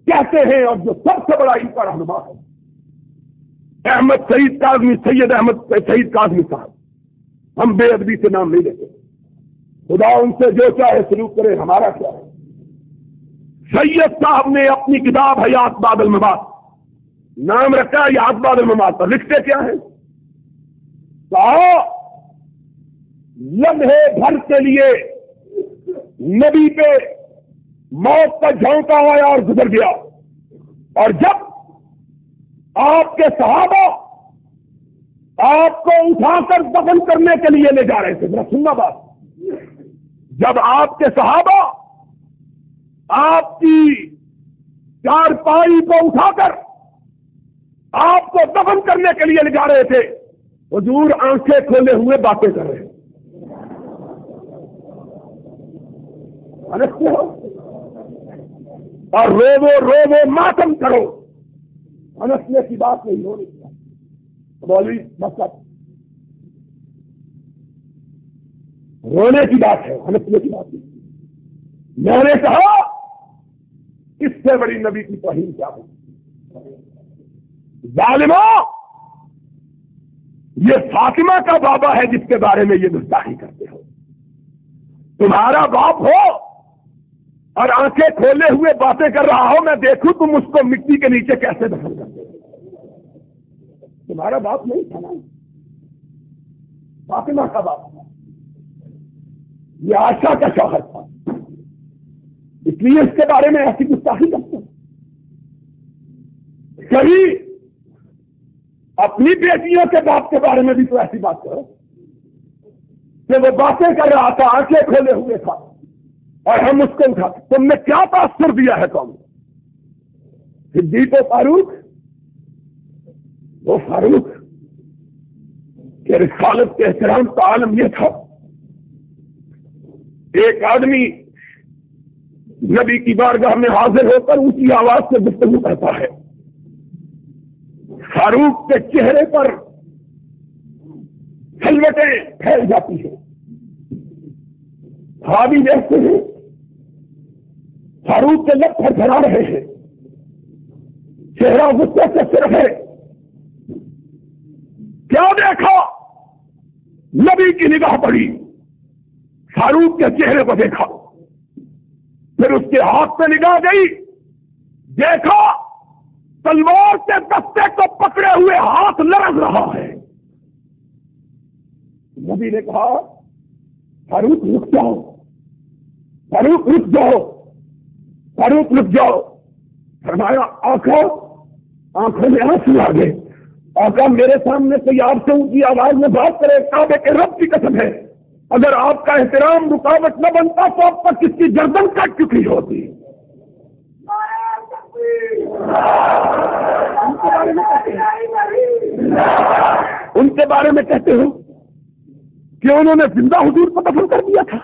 کہتے ہیں اور جو سب سے بڑا ان کا رہنما ہے، احمد سعید کاظمی، سید احمد سعید کاظمی صاحب، ہم بے ادبی سے نام نہیں لیتے، خدا ان سے جو چاہے سلوک کرے، ہمارا کیا ہے۔ سید صاحب نے اپنی کتاب حیات بعد الممات نام رکھا ہے حیات بعد الممات پر، لکھتے کیا ہے؟ کہا لمحے بھر کے لیے نبی پہ موت کا جھونکا آیا اور گزر گیا، اور جب آپ کے صحابہ آپ کو اٹھا کر دفن کرنے کے لیے لے جا رہے تھے، ذرا سننا بات، جب آپ کے صحابہ آپ کی چارپائی کو اٹھا کر آپ کو دفن کرنے کے لیے لے جا رہے تھے، حضور آنکھیں کھولے ہوئے باتیں کر رہے ہیں۔ سمجھتے ہو؟ اور رو ماتم کرو، ہنسنے کی بات نہیں ہو رہی۔ مولوی بس رونے کی بات ہے، ہنسنے کی بات نہیں۔ میں نے کہا اس سے بڑی نبی کی توہین کیا ہے؟ ظالموں، یہ فاطمہ کا بابا ہے جس کے بارے میں یہ گستاخی کرتے ہو۔ تمہارا باپ ہو اور آنکھیں کھولے ہوئے باتیں کر رہا ہو، میں دیکھوں تم اس کو مٹی کے نیچے کیسے دفن کرتے ہو۔ تمہارا باپ نہیں تھا نا، فاطمہ کا باپ تھا، یہ عائشہ کا شوہر تھا، اس لیے اس کے بارے میں ایسی گستاخی کرتے ہیں۔ کہیں اپنی بیٹیوں کے باپ کے بارے میں بھی تو ایسی بات کرو کہ وہ باتیں کر رہا تھا، آنکھیں کھولے ہوئے تھا، اور ہم اس کو اٹھا۔ تم نے کیا تاثر دیا ہے قوم؟ صدیق و فاروق، وہ فاروق کہ رسالت کے احترام کا عالم یہ تھا، ایک آدمی نبی کی بارگاہ میں حاضر ہو کر اونچی آواز سے گفتگو کرتا ہے، فاروق کے چہرے پر کھلوٹیں پھیل جاتی ہیں، صحابی دیکھتے ہیں فاروق کے لب تھرتھرا رہے ہیں، چہرہ غصے سے سرخ ہے۔ کیا دیکھا؟ نبی کی نگاہ پڑی، فاروق کے چہرے کو دیکھا، پھر اس کے ہاتھ پہ نگاہ گئی، دیکھا تلوار کے دستے کو پکڑے ہوئے ہاتھ لرز رہا ہے۔ نبی نے کہا فاروق رک جاؤ، فاروق رک جاؤ، فاروق رک جاؤ۔ فرمایا آنکھوں میں آنسو آ گئے۔ آقا میرے سامنے کوئی آپ سے اونچی آواز میں بات کرے، کعبے کے رب کی قسم ہے اگر آپ کا احترام رکاوٹ نہ بنتا تو اب تک کس کی گردن کٹ چکی ہوتی۔ ان کے بارے میں کہتے ہو کہ انہوں نے زندہ حضور کو دفن کر دیا تھا۔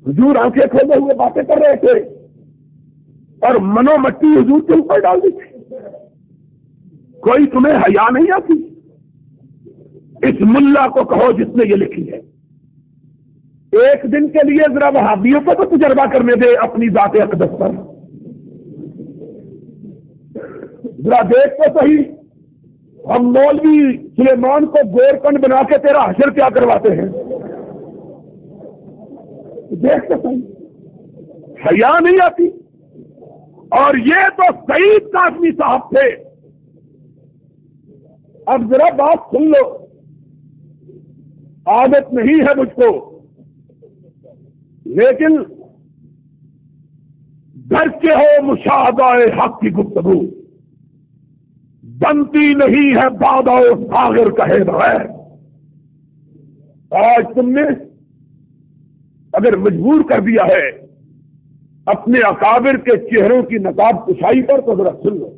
حضور آنکھیں کھولے ہوئے باتیں کر رہے تھے اور منو مٹی حضور کے اوپر ڈال دی تھی۔ کوئی تمہیں حیا نہیں آتی؟ اس ملا کو کہو جس نے یہ لکھی ہے، ایک دن کے لیے ذرا وہابیوں کو تو تجربہ کرنے دے اپنی ذات اقدس پر، ذرا دیکھ تو صحیح ہم مولوی سلیمان کو گور کنڈ بنا کے تیرا حشر کیا کرواتے ہیں، دیکھ تو صحیح، حیا نہیں آتی۔ اور یہ تو سعید کاظمی صاحب تھے۔ اب ذرا بات سن لو، عادت نہیں ہے مجھ کو، لیکن گھر کے ہو مشاہدہ حق کی گفتگو بنتی نہیں ہے بادہ ساغر کہے بغیر۔ آج تم نے اگر مجبور کر دیا ہے اپنے اکابر کے چہروں کی نقاب کشائی پر تو ذرا سن لو۔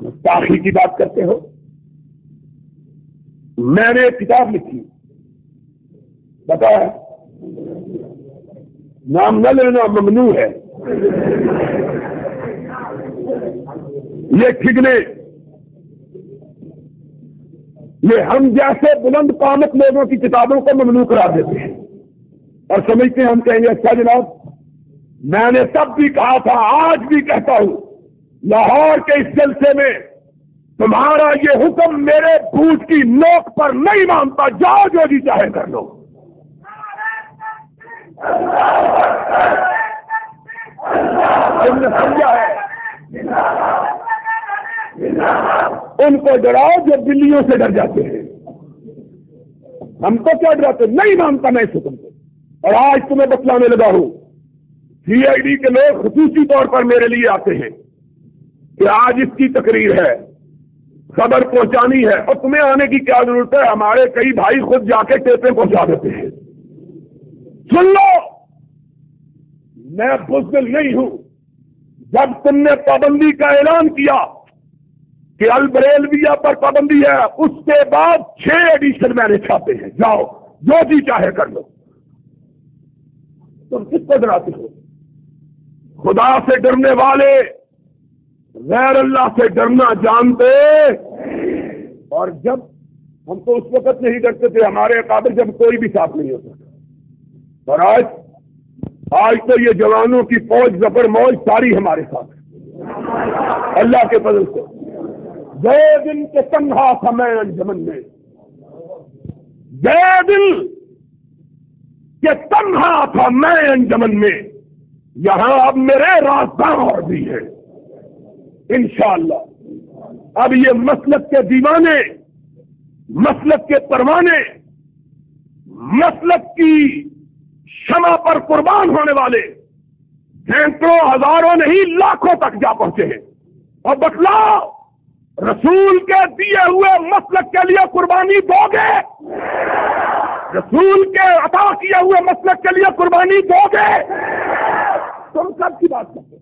گستاخی کی بات کرتے ہو۔ میں نے ایک کتاب لکھی، بتایا نام نہ لینا ممنوع ہے، یہ ٹھگنے، یہ ہم جیسے بلند قامت لوگوں کی کتابوں کو ممنوع کرا دیتے ہیں اور سمجھتے ہیں ہم کہیں گے اچھا جناب میں نے تب بھی کہا تھا آج بھی کہتا ہوں لاہور کے اس جلسے میں تمہارا یہ حکم میرے بھوت کی نوک پر نہیں مانتا، جاؤ جو جی چاہے کر لو۔ تم نے سمجھا ہے؟ ان کو ڈراؤ جو بلیوں سے ڈر جاتے ہیں، ہم کو کیا ڈراتے؟ نہیں مانتا میں اس حکم کو۔ اور آج تمہیں بتلانے لگا ہوں، سی آئی ڈی کے لوگ خصوصی طور پر میرے لیے آتے ہیں کہ آج اس کی تقریر ہے، خبر پہنچانی ہے، اور تمہیں آنے کی کیا ضرورت ہے؟ ہمارے کئی بھائی خود جا کے ٹیپیں پہنچا دیتے ہیں۔ سن لو، میں بزدل نہیں ہوں۔ جب تم نے پابندی کا اعلان کیا کہ البریلویہ پر پابندی ہے، اس کے بعد 6 ایڈیشن میں نے چھاپے ہیں، جاؤ جو جی چاہے کر لو۔ تم کس کو ڈراتے ہو؟ خدا سے ڈرنے والے غیر اللہ سے ڈرنا جانتے، اور جب ہم تو اس وقت نہیں ڈرتے تھے، ہمارے اکابر جب کوئی بھی ساتھ نہیں ہوتا تھا، اور آج تو یہ جوانوں کی فوج ظفر موج ساری ہمارے ساتھ ہے اللہ کے فضل سے۔ گئے دن کے تنہا تھا میں انجمن میں، گئے دل کہ تنہا تھا میں انجمن میں، یہاں اب میرے رازداں اور بھی ہیں انشاءاللہ۔ اب یہ مسلک کے دیوانے، مسلک کے پروانے، مسلک کی شمع پر قربان ہونے والے سینکڑوں ہزاروں نہیں لاکھوں تک جا پہنچے ہیں۔ اور بتلاؤ، رسول کے دیے ہوئے مسلک کے لیے قربانی دو گے؟ رسول کے عطا کیے ہوئے مسلک کے لیے قربانی دو گے؟ تم سب کی بات کرتے ہیں۔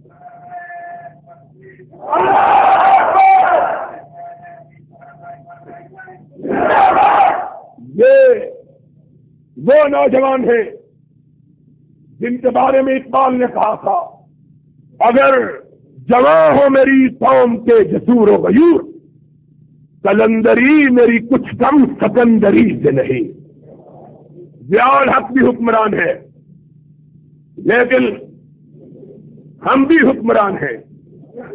یہ وہ نوجوان ہیں جن کے بارے میں اقبال نے کہا تھا، اگر جواں ہو میری قوم کے جسور و غیور، کلندری میری کچھ کم سکندری سے نہیں۔ ضیاء الحق بھی حکمران ہے، لیکن ہم بھی حکمران ہیں۔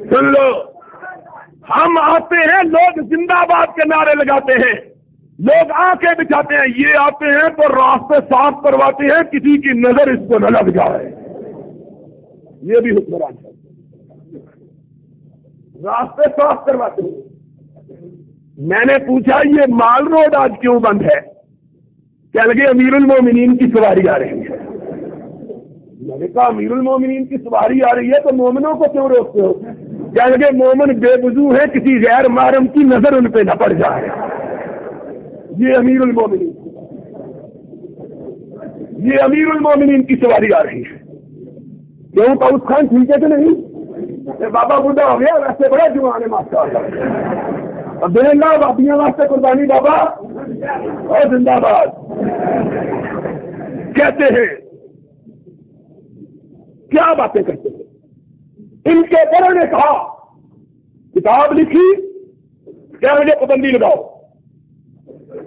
سن لو، ہم آتے ہیں، لوگ زندہ باد کے نعرے لگاتے ہیں، لوگ آنکھیں بچھاتے ہیں، یہ آتے ہیں تو راستے صاف کرواتے ہیں، کسی کی نظر اس کو نہ لگ جائے۔ یہ بھی حکمران ہے، راستے صاف کرواتے ہیں۔ میں نے پوچھا یہ مال روڈ آج کیوں بند ہے؟ کہنے لگے امیر المومنین کی سواری آ رہی ہے۔ میں نے کہا امیر المومنین کی سواری آ رہی ہے تو مومنوں کو کیوں روکتے ہو؟ کہنے لگے مومن بے وضو ہے، کسی غیر محرم کی نظر ان پہ نہ پڑ جائے۔ یہ امیر المومنین، یہ امیر المومنین کی سواری آ رہی ہے۔ کیوں پاؤس خان ٹھیک ہے کہ نہیں؟ بابا بوڑھا ہو گیا، ویسے بڑا جوان ہے ماشاء اللہ۔ اب دیں گا بابیاں واسطے قربانی بابا، اور زندہ باد۔ کہتے ہیں کیا باتیں کرتے ہیں؟ ان کے بڑوں نے کہا کتاب لکھی، کیا مجھے پابندی لگاؤ؟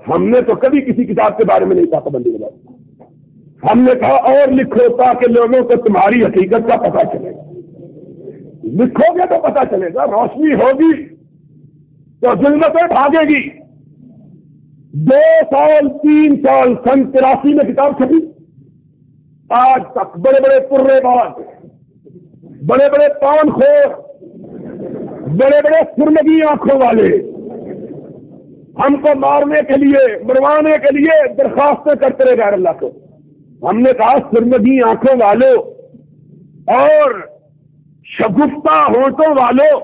ہم نے تو کبھی کسی کتاب کے بارے میں نہیں کہا پابندی لگاؤ، ہم نے کہا اور لکھو تاکہ لوگوں کو تمہاری حقیقت کا پتہ چلے گا۔ لکھو گے تو پتہ چلے گا، روشنی ہوگی تو ظلمتیں بھاگے گی۔ 2 سال 3 سال سن 83 میں کتاب چھپی، آج تک بڑے بڑے پرے باز، بڑے بڑے پان خور، بڑے بڑے سرمگی آنکھوں والے ہم کو مارنے کے لیے، مروانے کے لیے درخواستیں کرتے رہے غیر اللہ کو۔ ہم نے کہا سرمگی آنکھوں والوں اور شگفتہ ہونٹوں والوں،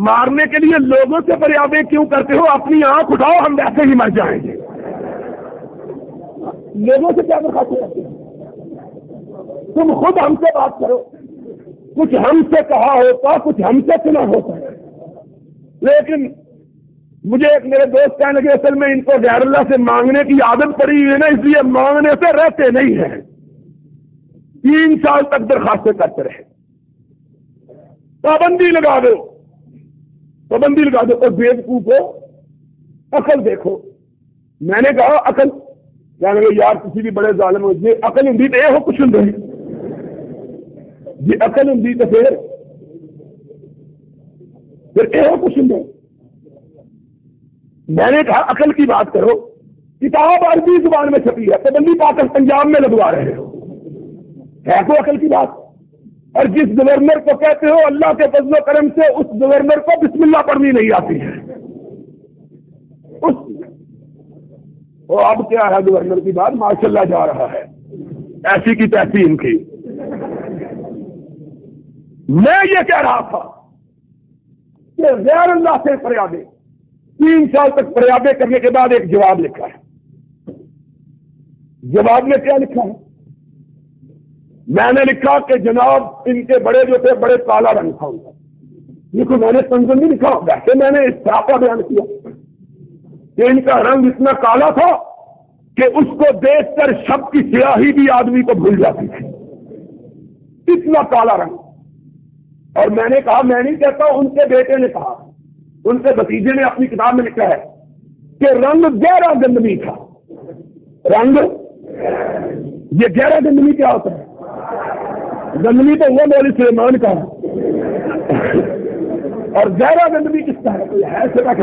مارنے کے لیے لوگوں سے فریادیں کیوں کرتے ہو؟ اپنی آنکھ اٹھاؤ، ہم ویسے ہی مر جائیں گے۔ لوگوں سے کیا درخواستیں کرتے ہیں؟ تم خود ہم سے بات کرو، کچھ ہم سے کہا ہوتا، کچھ ہم سے سنا ہوتا ہے۔ لیکن مجھے ایک میرے دوست کہنے لگے اصل میں ان کو غیر اللہ سے مانگنے کی عادت پڑی ہوئی ہے نا، اس لیے مانگنے سے رہتے نہیں ہیں۔ 3 سال تک درخواستیں کرتے رہے۔ پابندی لگا دو، پابندی لگا دو۔ اور بیوقوف ہو، عقل دیکھو۔ میں نے کہا عقل، کہنے لگے یار کسی بھی بڑے ظالم ہو جی عقل ہوں تو یہ ہو کچھ ہوں جی عقل ہوں تو پھر پھر کہو کچھ نہیں. میں نے کہا عقل کی بات کرو. کتاب عربی زبان میں چھپی ہے, پابندی پا کر پنجاب میں لگوا رہے ہو, ہے کوئی عقل کی بات؟ اور جس گورنر کو کہتے ہو اللہ کے فضل و کرم سے اس گورنر کو بسم اللہ پڑھنی نہیں آتی ہے. وہ اب کیا ہے گورنر کی بات, ماشاء اللہ جا رہا ہے, ایسی کی تیسی ان کی. میں یہ کہہ رہا تھا کہ غیر اللہ سے فریادیں, 3 سال تک فریادیں کرنے کے بعد ایک جواب لکھا ہے. جواب میں کیا لکھا ہے؟ میں نے لکھا کہ جناب ان کے بڑے جو تھے بڑے کالا رنگ تھا ان کا. دیکھو میں نے تنظیم نہیں لکھا, ویسے میں نے اس طرح کا بیان کیا کہ ان کا رنگ اتنا کالا تھا کہ اس کو دیکھ کر شب کی سیاہی بھی آدمی کو بھول جاتی تھی, اتنا کالا رنگ. اور میں نے کہا, میں نہیں کہتا, ان کے بیٹے نے کہا, ان کے بھتیجے نے اپنی کتاب میں لکھا ہے کہ رنگ گہرا گندمی تھا. رنگ یہ گہرا گندمی کیا ہوتا ہے؟ گندمی تو وہ مولوی سلیمان کا ہے, اور گہرا گندمی کس کا ہے؟ کوئی ہے سکا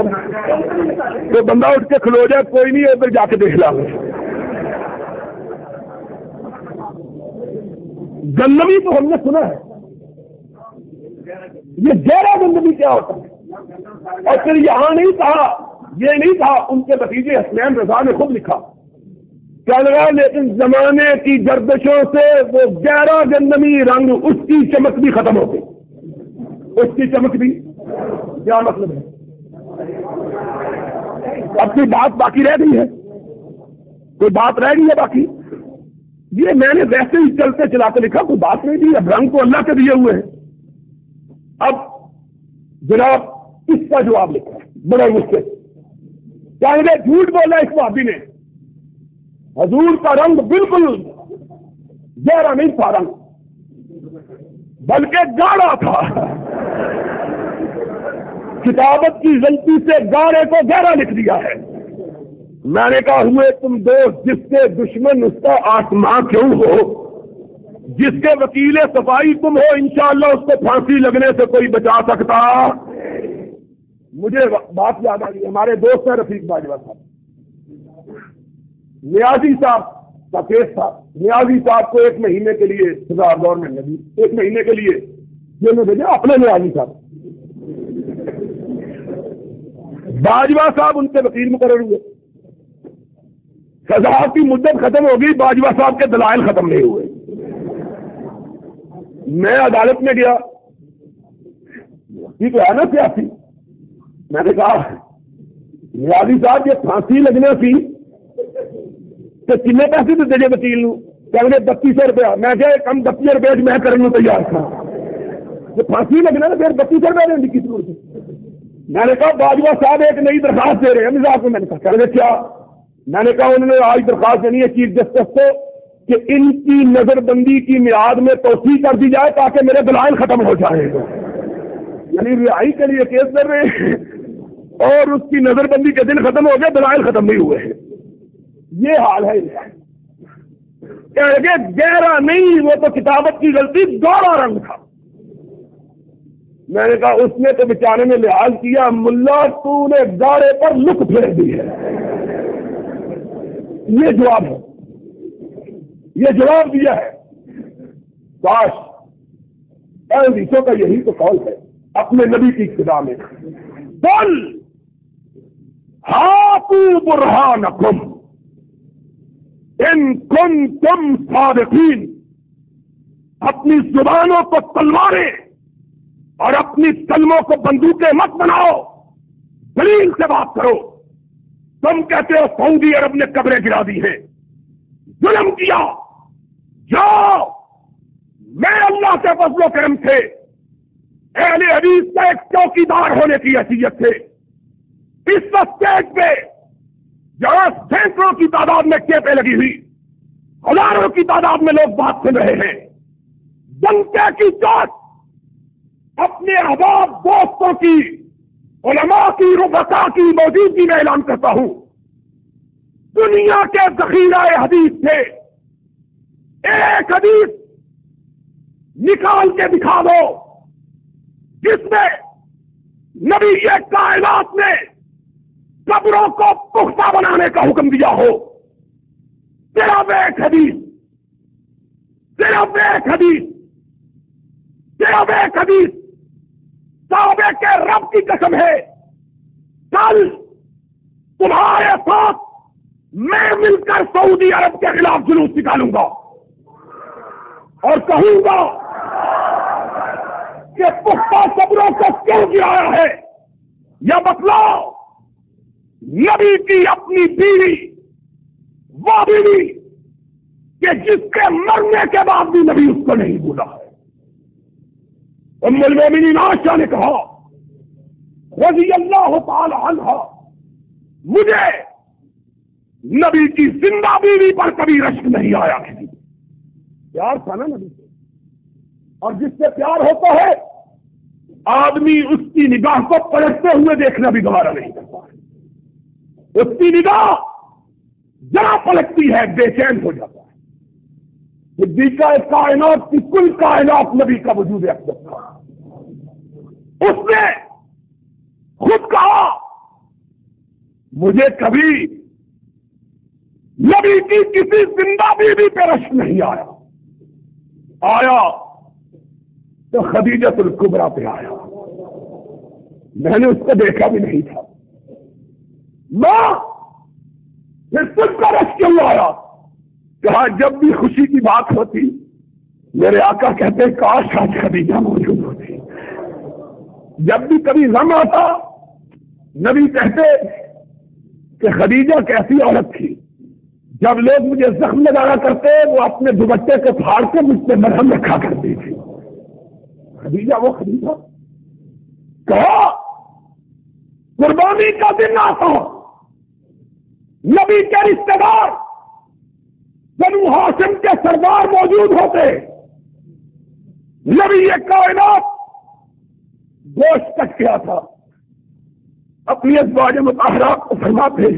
تو بندہ اٹھ کے کھلو جائے, کوئی نہیں ادھر جا کے دیکھ لا. گندمی تو ہم نے سنا ہے, یہ گہرا گندمی کیا ہوتا ہے؟ اور پھر یہاں نہیں کہا, یہ نہیں کہا, ان کے بھتیجے حسنین رضا نے خود لکھا کیا لگا, لیکن زمانے کی گردشوں سے وہ گہرا گندمی رنگ اس کی چمک بھی ختم ہو گئی. اس کی چمک بھی کیا مطلب ہے؟ اب کوئی بات باقی رہ گئی ہے؟ کوئی بات رہ گئی ہے باقی؟ یہ میں نے ویسے ہی چلتے چلاتے لکھا, کوئی بات نہیں تھی. اب رنگ تو اللہ کے دیے ہوئے ہیں. اب جناب اس کا جواب لکھا ہے بڑے غصے, کیا جھوٹ بولا اس وہابی نے. حضور کا رنگ بالکل گہرا نہیں تھا, رنگ بلکہ گاڑا تھا. کتابت کی غلطی سے گاڑے کو گہرا لکھ دیا ہے. میں نے کہا ہوئے تم دوست, جس کے دشمن اس کا آسمان کیوں ہو, جس کے وکیل صفائی تم ہو, انشاءاللہ اس کو پھانسی لگنے سے کوئی بچا سکتا. مجھے بات یاد آ گئی, ہمارے دوست ہیں رفیق باجوہ صاحب, نیازی صاحب کا کیس تھا. نیازی صاحب کو 1 مہینے کے لیے سزا گورنمنٹ نے دی, 1 مہینے کے لیے جیل میں بھیجا اپنے نیازی صاحب. باجوہ صاحب ان کے وکیل مقرر ہوئے, سزا کی مدت ختم ہو گئی, باجوہ صاحب کے دلائل ختم نہیں ہوئے. میں عدالت میں گیا, ٹھیک ہے نا سیاسی, میں نے کہا نیازی صاحب یہ پھانسی لگنا سی تو کنے پیسے دیتے جی وکیل نو؟ کہ 3200 روپیہ. میں کیا کم 32 روپئے میں کرنے تیار تھا. جو پھانسی لگنا نا پھر 3200 روپئے دیں کس طور سے. میں نے کہا باجوہ صاحب ایک نئی درخواست دے رہے ہیں مزاج کو. میں نے کہا کہہ رہے کیا؟ میں نے کہا انہوں نے آج درخواست دینی ہے چیف جسٹس کو کہ ان کی نظر بندی کی میعاد میں توسیع کر دی جائے تاکہ میرے دلائل ختم ہو جائیں. یعنی رہائی کے لیے کیس کر رہے ہیں اور اس کی نظر بندی کے دن ختم ہو گئے, دلائل ختم نہیں ہوئے ہیں. یہ حال ہے. گہرا نہیں, وہ تو کتابت کی غلطی, گاڑا رنگ تھا. میں نے کہا اس نے تو بیچارے نے لحاظ کیا, ملا تو نے گاڑے پر لک پھیر دی ہے. یہ جواب ہے, یہ جواب دیا ہے. کاش اہل حدیثوں کا یہی تو قول ہے اپنے نبی کی ابتدا میں, قل ہاتوا برہانکم ان کنتم صادقین. اپنی زبانوں کو تلواریں اور اپنی کلموں کو بندوقیں مت بناؤ, دلیل سے بات کرو. تم کہتے ہو سعودی عرب نے قبریں گرا دی ہیں, ظلم کیا. جاؤ, میں اللہ کے فضل و کرم سے اہل حدیث کا ایک چوکیدار ہونے کی حیثیت سے اس اسٹیج پہ جہاں سینکڑوں کی تعداد میں ٹیپیں لگی ہوئی, ہزاروں کی تعداد میں لوگ بات سن رہے ہیں, جنتے کی چوٹ اپنے احباب دوستوں کی, علماء کی, رفقا کی موجودگی میں اعلان کرتا ہوں, دنیا کے ذخیرہ حدیث سے ایک حدیث نکال کے دکھا دو جس میں نبی یہ کائنات میں قبروں کو پختہ بنانے کا حکم دیا ہو، صرف ایک حدیث، صرف ایک حدیث، صرف ایک حدیث صحابہ کے رب کی قسم ہے، کل تمہارے ساتھ میں مل کر سعودی عرب کے خلاف جلوس نکالوں گا اور کہوں گا کہ پختہ قبروں کو کیوں گرایا ہے، یا بتلاؤ نبی کی اپنی بیوی، وہ بیوی کہ جس کے مرنے کے بعد بھی نبی اس کو نہیں بولا ہے، ام المومنین عائشہ نے کہا رضی اللہ تعالی عنہا، مجھے نبی کی زندہ بیوی پر کبھی رشک نہیں آیا، کسی پیار تھا نا نبی سے، اور جس سے پیار ہوتا ہے آدمی اس کی نگاہ کو پلٹتے ہوئے دیکھنا بھی گوارا نہیں کرتا ہے، اس کی نگاہ ذرا پلٹتی ہے بے چین ہو جاتا ہے۔ صدیقہ کائنات کی کل کائنات نبی کا وجود اقدس تھا، اس نے خود کہا مجھے کبھی نبی کی کسی زندہ بیوی پہ رشک نہیں آیا تو خدیجۃ الکبریٰ پہ آیا، میں نے اس کو دیکھا بھی نہیں تھا، ماں پھر تجھ کا رشک کیوں آیا؟ کہا جب بھی خوشی کی بات ہوتی میرے آقا کہتے کاش آج خدیجہ موجود ہوتی، جب بھی کبھی غم آتا نبی کہتے کہ خدیجہ کیسی عورت تھی، جب لوگ مجھے زخم لگایا کرتے وہ اپنے دوپٹے کو پھاڑ کے مجھ سے مرہم رکھا کرتی تھی، خدیجہ وہ خدیجہ۔ کہا قربانی کا دن آتا نبی کے رشتے دار بنو ہاشم کے سردار موجود ہوتے، نبی یہ کائنات گوشت کٹ گیا تھا، اپنی ازواج مطہرات کو فرماتے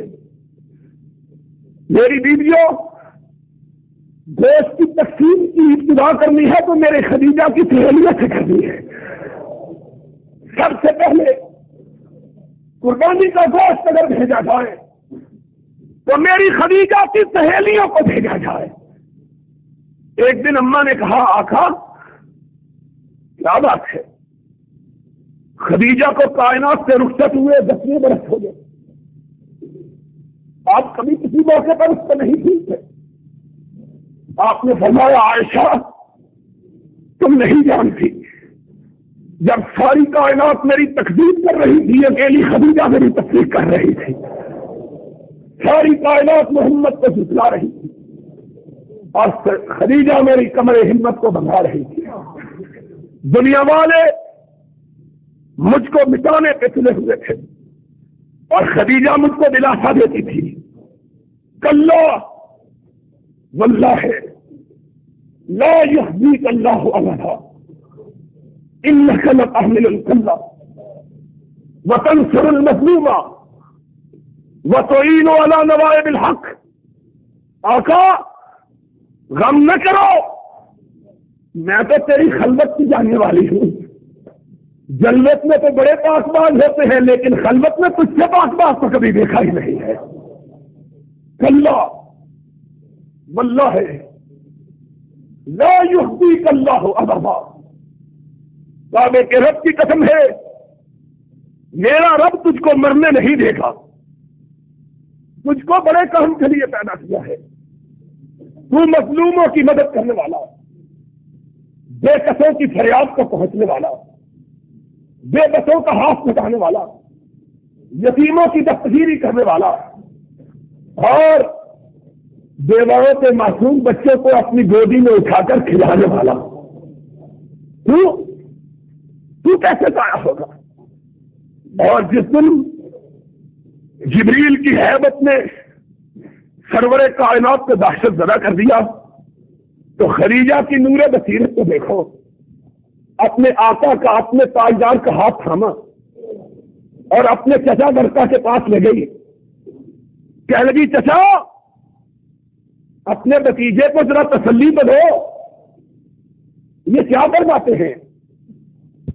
میری بیویوں گوشت کی تقسیم کی ابتدا کرنی ہے تو میرے خدیجہ کی سہیلیوں سے کرنی ہے، سب سے پہلے قربانی کا گوشت اگر بھیجا جائے تو میری خدیجہ کی سہیلیوں کو بھیجا جائے۔ ایک دن اماں نے کہا آقا کیا بات ہے، خدیجہ کو کائنات سے رخصت ہوئے 10 برس ہو گئے، آپ کبھی کسی موقع پر اس کو نہیں بھولتے؟ آپ نے فرمایا عائشہ تم نہیں جانتی، جب ساری کائنات میری تکذیب کر رہی تھی اکیلی خدیجہ میری تصدیق کر رہی تھی، ساری کائنات محمد کو جھٹلا رہی تھی اور خدیجہ میری کمر ہمت کو بندھا رہی تھی، دنیا والے مجھ کو مٹانے پہ تلے ہوئے تھے اور خدیجہ مجھ کو دلاسا دیتی تھی کلا واللہ لا یحزیک اللہ ابدا انک لتحمل الکل وتنصر المظلوم وتعین علی نوائب الحق۔ آقا غم نہ کرو، میں تو تیری خلوت کی جانے والی ہوں، جلوت میں تو بڑے پاس باز ہوتے ہیں لیکن خلوت میں تجھ سے پاس باز تو کبھی دیکھا ہی نہیں ہے۔ کلا واللہ لا یحزیک اللہ ابدا، کعبے کے رب کی قسم ہے میرا رب تجھ کو مرنے نہیں دے گا، تجھ کو بڑے کام کے لیے پیدا کیا ہے، تو مظلوموں کی مدد کرنے والا، بے کسوں کی فریاد کو پہنچنے والا، بے بسوں کا ہاتھ مٹانے والا، یتیموں کی دستگیری کرنے والا اور بیواؤں کے معصوم بچوں کو اپنی گودی میں اٹھا کر کھلانے والا، تو کیسے ضائع ہوگا؟ اور جس دن جبریل کی ہیبت نے سرور کائنات کو دہشت زدہ کر دیا تو خدیجہ کی نور بصیرت کو دیکھو، اپنے آقا کا اپنے تاجدار کا ہاتھ تھاما اور اپنے چچا برکا کے پاس لے گئی، کہنے لگی چچا اپنے بتیجے کو ذرا تسلی تو دو، یہ کیا فرماتے ہیں؟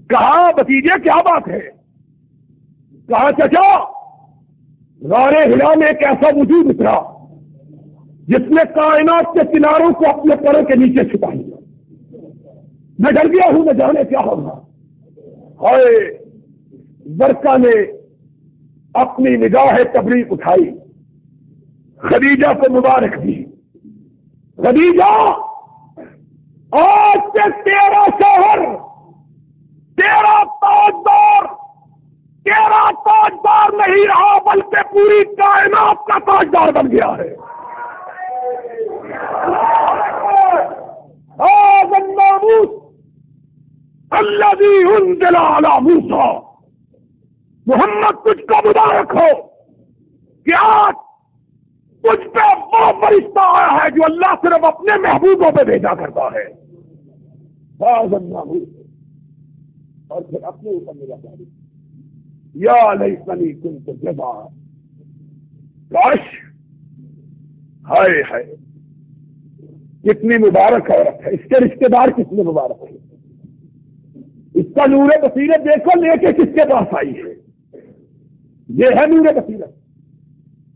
کہا بتیجے کیا بات ہے؟
کہا چچا غار ہرا میں ایک ایسا وجود اترا جس نے کائنات کے کناروں کو اپنے پروں کے نیچے چھپا لیا. میں ڈر گیا ہوں، نہ جانے کیا ہوگا. ہائے برقع نے اپنی نگاہ تبریک اٹھائی، خدیجہ کو مبارک دی. خدیجہ آج سے تیرا شوہر، تیرا تاجدار نہیں رہا بلکہ پوری کائنات کا تاجدار بن گیا ہے. هذا الناموس الذي انزل على موسى. محمد تجھ کو مبارک ہو کہ آج تجھ پہ وہ فرشتہ آیا ہے جو اللہ صرف اپنے محبوبوں پہ بھیجا کرتا ہے. هذا الناموس. اور پھر اپنے اوپر میرا یا لیتنی کنت جبا. کاش، ہائے ہائے کتنی مبارک عورت ہے. اس کے رشتے دار کتنے مبارک ہیں. اس کا نور بصیرت دیکھو لے کے کس کے پاس آئی ہے. یہ ہے نور بصیرت.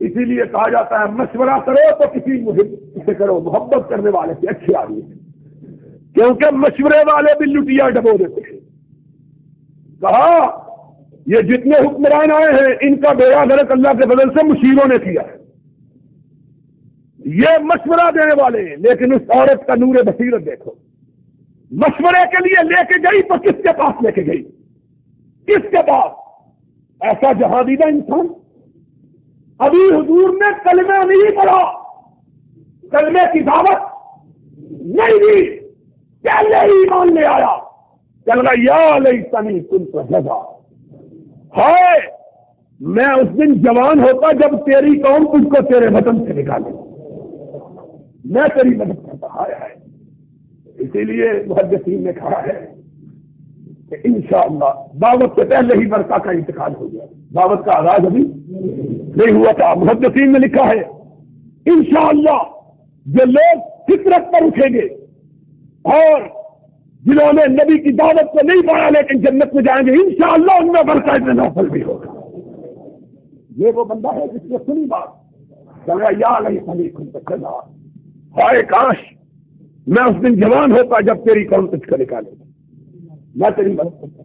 اسی لیے کہا جاتا ہے مشورہ کرو تو کسی سے کرو محبت کرنے والے سے اچھی آدمی ہے، کیونکہ مشورے والے بھی لٹیا ڈبو دیتے ہیں. کہا یہ جتنے حکمران آئے ہیں ان کا بیڑا غرق اللہ کے فضل سے مشیروں نے کیا ہے. یہ مشورہ دینے والے ہیں، لیکن اس عورت کا نور بصیرت دیکھو. مشورے کے لیے لے کے گئی تو کس کے پاس لے کے گئی؟ کس کے پاس؟ ایسا جہادیدہ انسان. ابھی حضور نے کلمہ نہیں پڑھا، کلمے کی دعوت نہیں دی، پہلے ہی ایمان لے آیا. چل رہا یا لیتنی کنت جبا. ہائے میں اس دن جوان ہوتا جب تیری قوم تجھ کو تیرے وطن سے نکالے، میں تیری مدد کرتا. ہائے ہائے. اسی لیے محدثین نے کہا ہے کہ انشاءاللہ دعوت سے پہلے ہی برقع کا انتقال ہو گیا. دعوت کا آغاز ابھی نہیں ہوا تھا. محدثین نے لکھا ہے انشاءاللہ جو لوگ فطرت پر اٹھیں گے اور جنہوں نے نبی کی دعوت کو نہیں پایا لیکن جنت میں جائیں گے، انشاءاللہ ان میں برقع ابن نوفل بھی ہوگا. یہ وہ بندہ ہے جس نے سنی بات. چل رہا یا لیتنی کنت جبا. ہائے کاش میں اس دن جوان ہوتا جب تیری قوم تجھ کو نکالے گا، میں تیری مدد کرتا.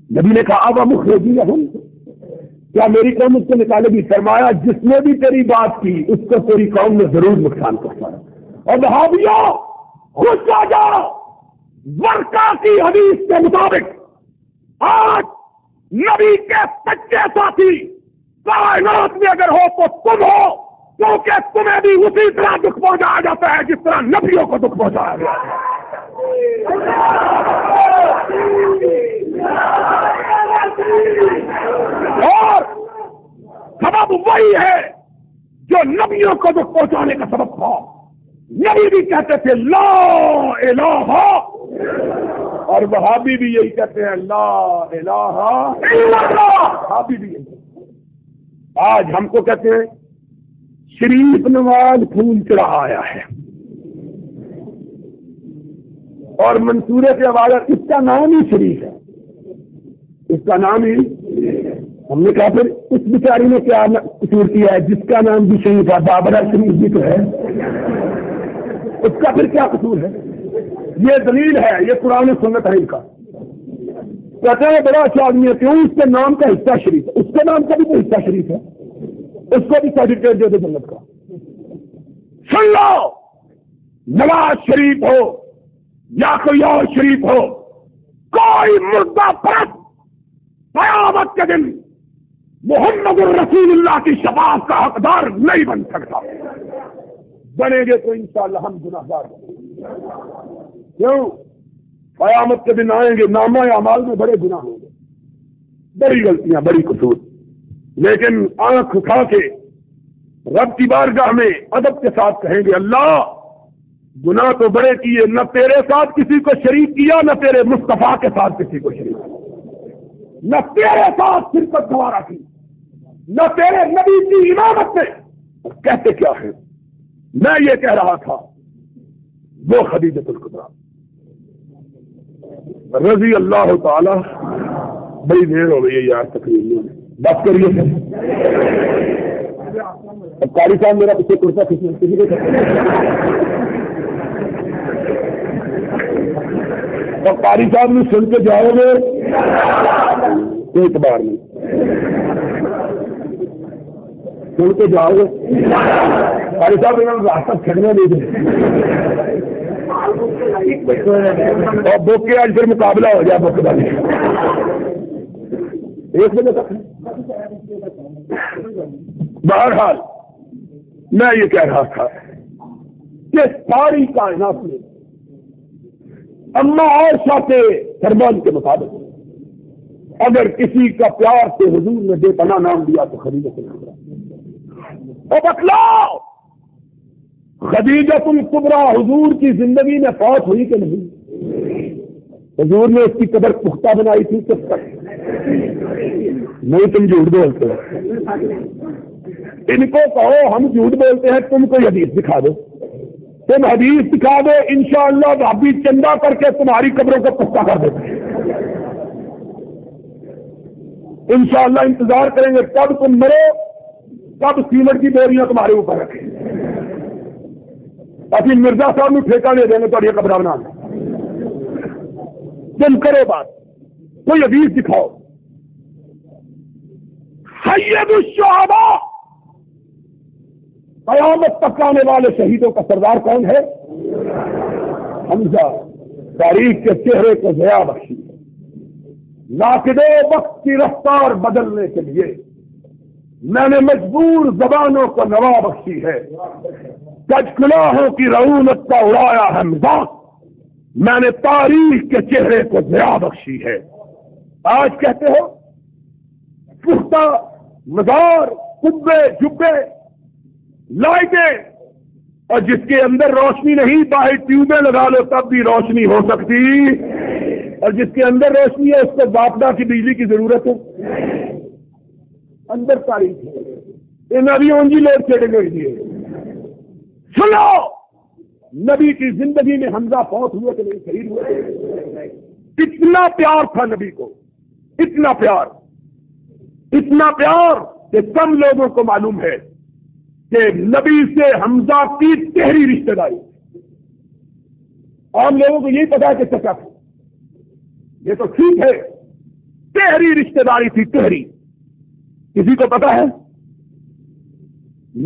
نبی نے کہا اب مخرجون، کیا میری قوم اس کو نکالے گی؟ فرمایا جس نے بھی تیری بات کی اس کو تیری قوم نے ضرور نقصان پہنچایا. اور وہابیوں خوش آ جاؤ، ورقہ کی حدیث کے مطابق آج نبی کے سچے ساتھی کائنات میں اگر ہو تو تم ہو، کیونکہ تمہیں بھی اسی طرح دکھ پہنچایا جاتا ہے جس طرح نبیوں کو دکھ پہنچایا گیا ہے. اور سبب وہی ہے جو نبیوں کو دکھ پہنچانے کا سبب تھا. نبی بھی کہتے تھے لا الہ، اور وہابی بھی یہی کہتے ہیں لا الہ الا اللہ. وہابی بھی یہی. آج ہم کو کہتے ہیں شریف نواز پھول چڑھا آیا ہے، اور منصورے کے حوالے اس کا نام ہی شریف ہے، اس کا نام ہی. ہم نے کہا پھر اس بیچاری نے کیا قصور کیا ہے جس کا نام بھی شریف ہے؟ بابرہ شریف بھی تو ہے، اس کا پھر کیا قصور ہے؟ یہ دلیل ہے، یہ قرآن و سنت ہے ان کا. کہتے ہیں بڑا اچھا آدمی ہے، کیوں؟ اس کے نام کا حصہ شریف ہے. اس کے نام کا بھی تو حصہ شریف ہے، اس کو بھی سرٹیفکیٹ دے دو جنت کا. سن لو، نواز شریف ہو یا کوئی اور شریف ہو، کوئی مردہ پرست قیامت کے دن محمد الرسول اللہ کی شفاعت کا حقدار نہیں بن سکتا. بنیں گے تو انشاءاللہ ہم گناہگار بنیں گے. کیوں؟ قیامت کے دن آئیں گے، نامہ اعمال میں بڑے گناہ ہوں گے، بڑی غلطیاں، بڑی قصور، لیکن آنکھ اٹھا کے رب کی بارگاہ میں ادب کے ساتھ کہیں گے اللہ گناہ تو بڑے کیے، نہ تیرے ساتھ کسی کو شریک کیا، نہ تیرے مصطفیٰ کے ساتھ کسی کو شریک کیا، نہ تیرے ساتھ شرکت گوارا کی، نہ تیرے نبی کی امامت میں. کہتے کیا ہے؟ میں یہ کہہ رہا تھا وہ خدیجۃ الکبریٰ رضی اللہ تعالی. بڑی دیر ہو گئی ہے یار تقریر میں. بات کریے سر. اب قاری صاحب میرا پیچھے کرتا کسی کو اور قاری صاحب نے سن کے جاؤ گے کوئی اعتبار نہیں. سن کے جاؤ گے قاری صاحب انہوں نے راستہ چھڑنے نہیں دے اور بک کے آج پھر مقابلہ ہو جائے بک کا. 1 بجے تک. بہرحال میں یہ کہہ رہا تھا کہ ساری کائنات میں اما عائشہ کے فرمان کے مطابق اگر کسی کا پیار سے حضور نے بے پناہ نام دیا تو خدیجہ کو نام. اور بتلاؤ خدیجہ الکبریٰ حضور کی زندگی میں فوت ہوئی کہ نہیں؟ حضور نے اس کی قدر پختہ بنائی تھی کب تک؟ نہیں تم جھوٹ بولتے ہو. ان کو کہو ہم جھوٹ بولتے ہیں, تم کوئی حدیث دکھا دو. تم حدیث دکھا دو انشاءاللہ بھابی چندہ کر کے تمہاری قبروں کو پختہ کر دیتے ہیں. انشاءاللہ انتظار کریں گے کب تم مرو, کب سیمنٹ کی بوریاں تمہارے اوپر رکھیں. ابھی مرزا صاحب نے ٹھیکہ لے دیں گے تو یہ قبرہ بنا دیں. تم کرو بات, کوئی حدیث دکھاؤ. سید الشہداء قیامت تک آنے والے شہیدوں کا سردار کون ہے؟ حمزہ. تاریخ کے چہرے کو ضیاء بخشی, ناقدے وقت کی رفتار بدلنے کے لیے میں نے مجبور زبانوں کو نوا بخشی ہے. کج کلاہوں کی رعونت کا اڑایا ہے مذاق, میں نے تاریخ کے چہرے کو ضیاء بخشی ہے. آج کہتے ہو پختہ مزار, قبے, جبے, لائٹیں, اور جس کے اندر روشنی نہیں باہر ٹیوبیں لگا لو تب بھی روشنی ہو سکتی, اور جس کے اندر روشنی ہے اس کو باپدا کی بجلی کی ضرورت ہے. اندر تاریخ ہے. یہ نبی اونجی لوگ چڑھے گئے دیے. سنو نبی کی زندگی میں حمزہ فوت ہوئے کہ نہیں, شہید ہوئے. اتنا پیار تھا نبی کو, اتنا پیار کہ کم لوگوں کو معلوم ہے کہ نبی سے حمزہ کی تہری رشتہ داری. عام لوگوں کو یہی پتا ہے کہ چچا تھا, یہ تو ٹھیک ہے, تہری رشتہ داری تھی. تہری کسی کو پتا ہے؟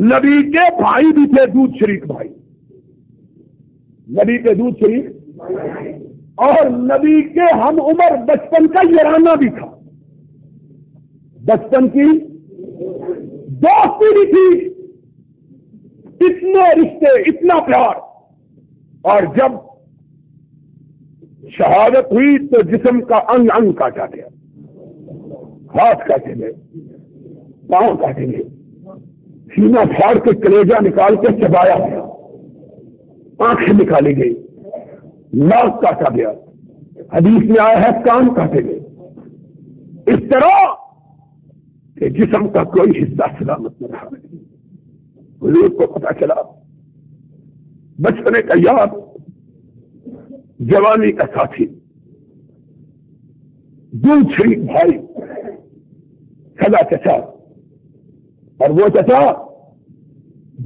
نبی کے بھائی بھی تھے, دودھ شریک بھائی, نبی کے دودھ شریک, اور نبی کے ہم عمر بچپن کا یارانہ بھی تھا, بچپن کی دوستی بھی تھی. اتنے رشتے, اتنا پیار. اور جب شہادت ہوئی تو جسم کا انگ انگ کاٹا گیا, ہاتھ کاٹے گئے, پاؤں کاٹے گئے, سینہ پھاڑ کے کلیجہ نکال کے چبایا گیا, آنکھیں نکالی گئی, ناک کاٹا گیا, حدیث میں آیا ہے کان کاٹے گئے. اس طرح کہ جسم کا کوئی حصہ سلامت نہ رہا. حضور کو پتا چلا, بچپنے کا یاد, جوانی کا ساتھی, دودھ شریک بھائی, سدا چچا, اور وہ چچا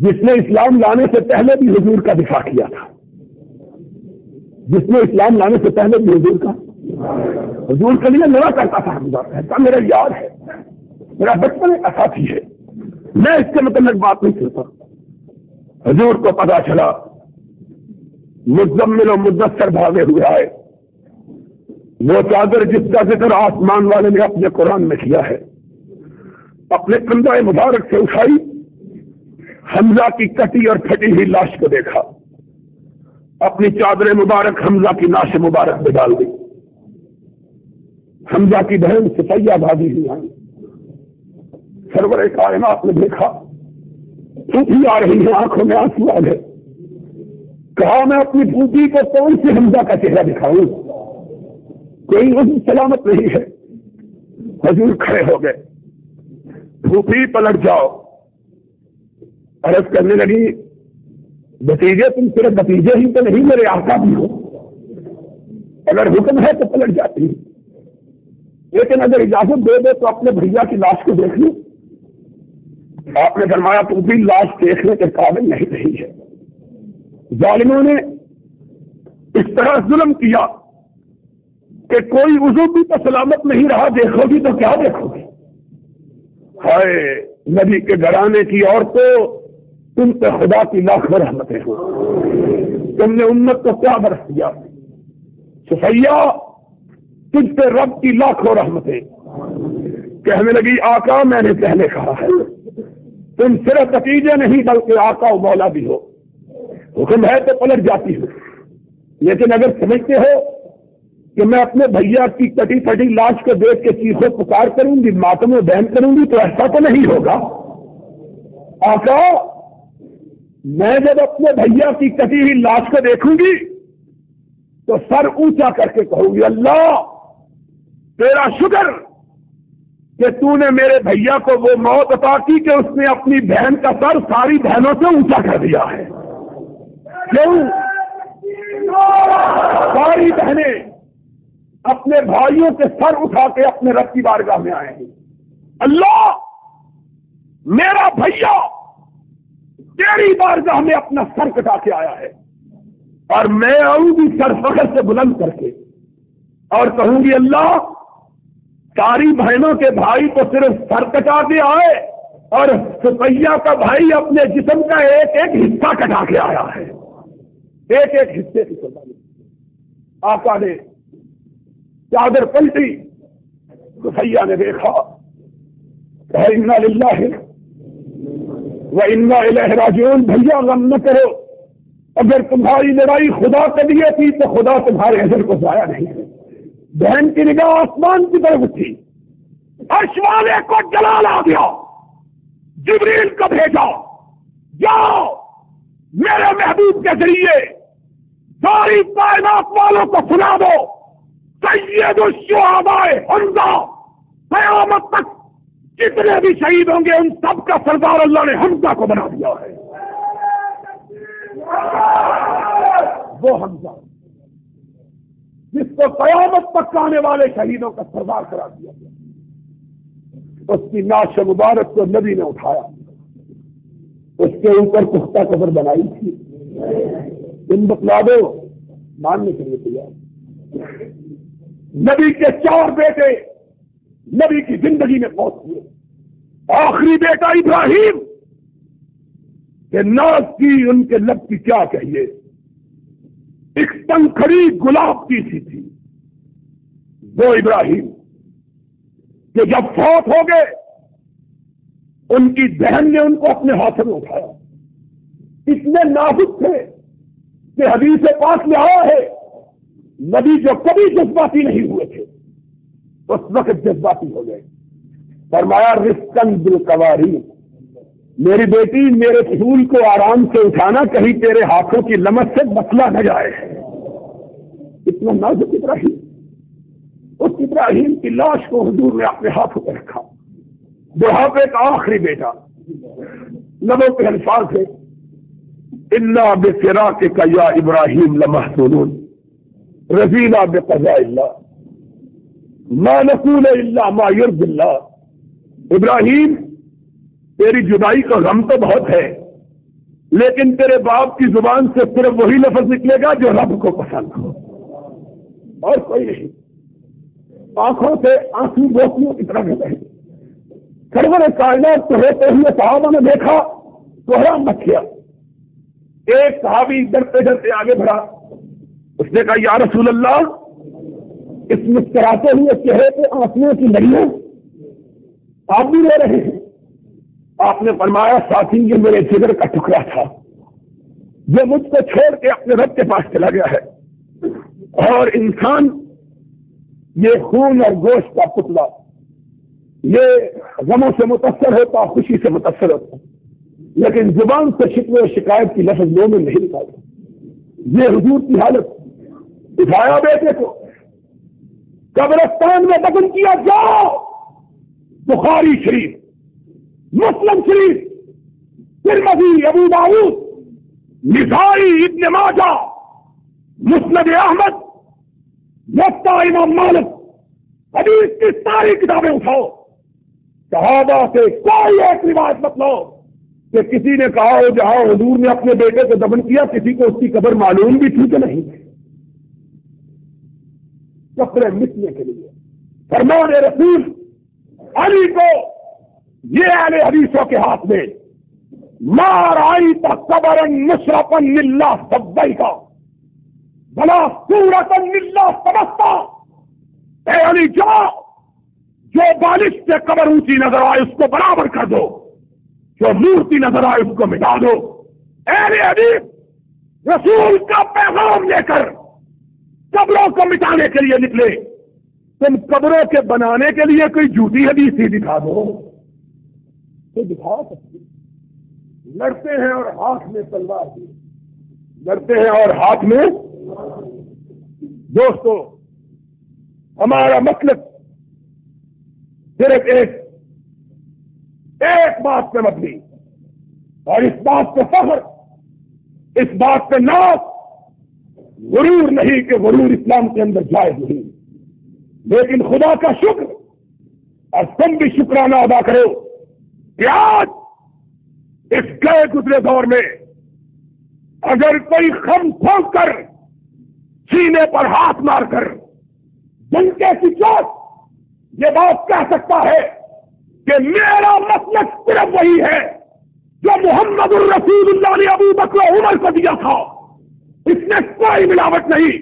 جس نے اسلام لانے سے پہلے بھی حضور کا دفاع کیا تھا, جس نے اسلام لانے سے پہلے بھی حضور کے لیے لڑا کرتا تھا. ایسا میرا یاد ہے, میرا بچپن کا ساتھی ہے, میں اس کے متعلق بات نہیں کرتا. حضور کو پتا چلا, مزمل و مدثر بھاگے ہوئے آئے. وہ چادر جس کا ذکر آسمان والے نے اپنے قرآن میں کیا ہے, اپنے کندھے مبارک سے اٹھائی, حمزہ کی کٹی اور پھٹی ہوئی لاش کو دیکھا, اپنی چادر مبارک حمزہ کی ناش مبارک میں ڈال دی. حمزہ کی بہن سفیہ بھاگی ہوئی آئی. سرور کائنات نے دیکھا پھوپھی آ رہی ہے, آنکھوں میں آنسو آ گئے. کہا میں اپنی پھوپھی کو کون سے حمزہ کا چہرہ دکھاؤں, کوئی اس سلامت نہیں ہے. حضور کھڑے ہو گئے, پھوپھی پلٹ جاؤ. عرض کرنے لگی, بھتیجے تم صرف بھتیجے ہی تو نہیں, میرے آقا بھی ہو, اگر حکم ہے تو پلٹ جاتی. لیکن اگر اجازت دے دے تو اپنے بھیا کی لاش کو دیکھ لوں. آپ نے فرمایا تو بھی لاش دیکھنے کے قابل نہیں رہی ہے. ظالموں نے اس طرح ظلم کیا کہ کوئی وضو بھی تو سلامت نہیں رہا. دیکھو گی تو کیا دیکھو گی؟ ہائے نبی کے گھرانے کی عورتوں، تم پہ خدا کی لاکھوں رحمتیں ہوں. تم نے امت کو کیا برس دیا. صفیہ تجھ پہ رب کی لاکھوں رحمتیں. کہنے لگی آقا میں نے پہلے کہا ہے تم صرف نتیجے نہیں بلکہ آقا و مولا بھی ہو. حکم ہے تو پلٹ جاتی ہو. لیکن اگر سمجھتے ہو کہ میں اپنے بھیا کی کٹی پھٹی لاش کو دیکھ کے چیخو پکار کروں گی، ماتم و بہن کروں گی، تو ایسا تو نہیں ہوگا. آقا میں جب اپنے بھیا کی کٹی ہوئی لاش کو دیکھوں گی تو سر اونچا کر کے کہوں گی اللہ تیرا شکر کہ تو نے میرے بھیا کو وہ موت عطا کی کہ اس نے اپنی بہن کا سر ساری بہنوں سے اونچا کر دیا ہے. کیوں؟ ساری بہنیں اپنے بھائیوں کے سر اٹھا کے اپنے رب کی بارگاہ میں آئے ہیں. اللہ میرا بھیا تیری بارگاہ میں اپنا سر کٹا کے آیا ہے اور میں آؤں گی سر فخر سے بلند کر کے اور کہوں گی اللہ ساری بہنوں کے بھائی تو صرف سر کٹا کے آئے اور صفیہ کا بھائی اپنے جسم کا ایک ایک حصہ کٹا کے آیا ہے. ایک ایک حصے کی قربانی. آقا نے چادر پلٹی، صفیہ نے دیکھا کہ انا للہ و انا الیہ راجعون. بھیا غم نہ کرو، اگر تمہاری لڑائی خدا کے لیے تھی تو خدا تمہارے اجر کو ضائع نہیں کرے. بہن کی نگاہ آسمان کی طرف اٹھی، عرش والے کو جلال آ گیا. جبریل کو بھیجا، جاؤ میرے محبوب کے ذریعے ساری کائنات والوں کو سنا دو سید الشہداء حمزہ قیامت تک جتنے بھی شہید ہوں گے ان سب کا سردار اللہ نے حمزہ کو بنا دیا ہے. وہ حمزہ جس کو قیامت تک آنے والے شہیدوں کا سردار قرار دیا گیا، اس کی نعش مبارک کو نبی نے اٹھایا، اس کے اوپر پختہ قبر بنائی تھی. تم بتلا دو ماننے کے لیے تیار. نبی کے 4 بیٹے نبی کی زندگی میں فوت ہوئے. آخری بیٹا ابراہیم کہ ناز کی ان کے لب کی کیا کہیے، ایک تنکھڑی گلاب کی سی تھی. وہ ابراہیم کہ جب فوت ہو گئے ان کی بہن نے ان کو اپنے ہاتھ میں اٹھایا. اتنے نازک تھے کہ حدیث پاک میں آیا ہے نبی جو کبھی جذباتی نہیں ہوئے تھے اس وقت جذباتی ہو گئے. فرمایا رزقاً بالقواریر، میری بیٹی میرے پھول کو آرام سے اٹھانا کہیں تیرے ہاتھوں کی لمس سے مسئلہ نہ جائے. اتنا نازک ابراہیم. اس ابراہیم کی لاش کو حضور نے اپنے ہاتھوں پہ رکھا. بڑھاپے کا آخری بیٹا، لبوں پہ الفاظ ہے انا بفراقک یا ابراہیم لمحزونون رضینا بقضاء اللہ ما نقول الا ما یرضی اللہ. ابراہیم تیری جدائی کا غم تو بہت ہے لیکن تیرے باپ کی زبان سے صرف وہی لفظ نکلے گا جو رب کو پسند ہو اور کوئی نہیں. آنکھوں سے آنسو گوسیوں کی طرح رہے. سرور کائنات کو ہوتے ہوئے صحابہ نے دیکھا تو حیران مچ گیا. ایک صحابی ڈرتے ڈرتے آگے بڑھا. اس نے کہا یا رسول اللہ اس مسکراتے ہوئے چہرے پہ آنسوؤں کی لڑیاں آپ بھی رو رہے ہیں. آپ نے فرمایا ساتھی یہ میرے جگر کا ٹکڑا تھا جو مجھ کو چھوڑ کے اپنے رب کے پاس چلا گیا ہے. اور انسان یہ خون اور گوشت کا پتلا یہ غموں سے متاثر ہوتا، خوشی سے متاثر ہوتا، لیکن زبان سے شکوے و شکایت کی لفظ منہ میں نہیں نکالتا. یہ حضور کی حالت. اٹھایا بیٹے کو قبرستان میں دفن کیا. جاؤ بخاری شریف، مسلم شریف، ترمذی، ابو داؤد، نسائی، ابن ماجہ، مسند احمد، موطا امام مالک حدیث کی ساری کتابیں اٹھاؤ، صحابہ سے کوئی ایک روایت مت لو کہ کسی نے کہا ہو جہاں حضور نے اپنے بیٹے کو دفن کیا کسی کو اس کی قبر معلوم بھی تھی کہ نہیں، کپڑے مٹنے کے لیے فرمان رسول علی کو یہ اہل حدیثوں کے ہاتھ میں مار آئی تو قبر مشرفن للہ سبئی کا بلا سورتن للہ سبستا، اے علی جاؤ جو بالش سے قبر اونچی نظر آئے اس کو برابر کر دو، جو مورتی نظر آئے اس کو مٹا دو۔ اہل حدیث رسول کا پیغام لے کر قبروں کو مٹانے کے لیے نکلے، تم قبروں کے بنانے کے لیے کوئی جھوٹی حدیث ہی دکھا دو تو دکھا سکتے، لڑتے ہیں اور ہاتھ میں تلوار دی، لڑتے ہیں اور ہاتھ میں۔ دوستو ہمارا مطلب صرف ایک بات پہ مبنی، اور اس بات پہ فخر، اس بات پہ ناز، غرور نہیں کہ غرور اسلام کے اندر جائز نہیں، لیکن خدا کا شکر، اور تم بھی شکرانہ ادا کرو کہ آج اس گئے گزرے دور میں اگر کوئی خم پھونک کر سینے پر ہاتھ مار کر ڈنکے کی چوٹ یہ بات کہہ سکتا ہے کہ میرا مسلک صرف وہی ہے جو محمد الرسول اللہ نے ابو بکر و عمر کو دیا تھا، اس میں کوئی ملاوٹ نہیں،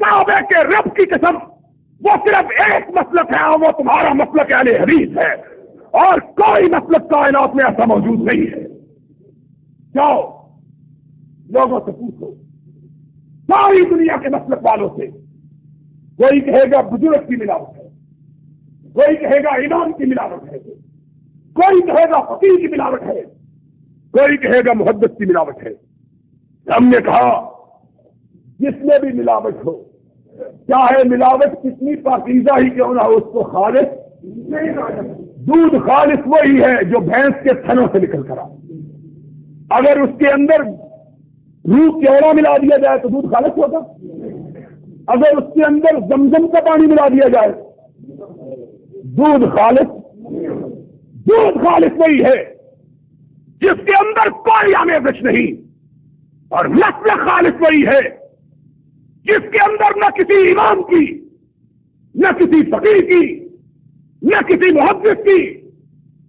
کعبے کے رب کی قسم وہ صرف ایک مسلک ہے اور وہ تمہارا مسلک اہل حدیث ہے، اور کوئی مسلک کائنات میں ایسا موجود نہیں ہے۔ جاؤ لوگوں سے پوچھو، ساری دنیا کے مسلک والوں سے، کوئی کہے گا بزرگ کی ملاوٹ ہے، کوئی کہے گا امام کی ملاوٹ ہے، کوئی کہے گا فقیہ کی ملاوٹ ہے، کوئی کہے گا محدث کی ملاوٹ ہے۔ ہم نے کہا جس میں بھی ملاوٹ ہو، چاہے ملاوٹ کتنی پاکیزہ ہی کیوں نہ ہو، اس کو خالص نہیں مانا۔ دودھ خالص وہی ہے جو بھینس کے تھنوں سے نکل کر آ، اگر اس کے اندر روح کیوڑا ملا دیا جائے تو دودھ خالص ہوگا، اگر اس کے اندر زمزم کا پانی ملا دیا جائے دودھ خالص وہی ہے جس کے اندر کوئی آمیزش نہیں، اور نسل خالص وہی ہے جس کے اندر نہ کسی امام کی، نہ کسی فقیر کی، نہ کسی محدث کی،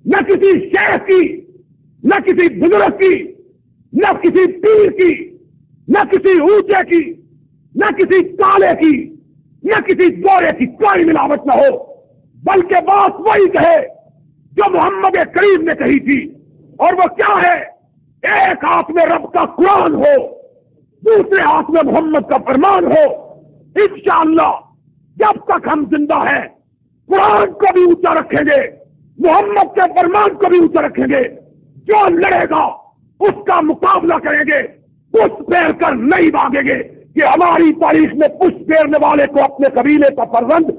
نہ کسی شیخ کی، نہ کسی بزرگ کی، نہ کسی پیر کی، نہ کسی اونچے کی، نہ کسی کالے کی، نہ کسی گورے کی کوئی ملاوٹ نہ ہو، بلکہ بات وہی کہے جو محمد کریم نے کہی تھی، اور وہ کیا ہے؟ ایک ہاتھ میں رب کا قرآن ہو، دوسرے ہاتھ میں محمد کا فرمان ہو۔ انشاءاللہ جب تک ہم زندہ ہیں قرآن کو بھی اونچا رکھیں گے، محمد کے فرمان کو بھی اونچا رکھیں گے، جو لڑے گا اس کا مقابلہ کریں گے، پشت پھیر کر نہیں بھاگیں گے کہ ہماری تاریخ میں پشت پھیرنے والے کو اپنے قبیلے کا فرزند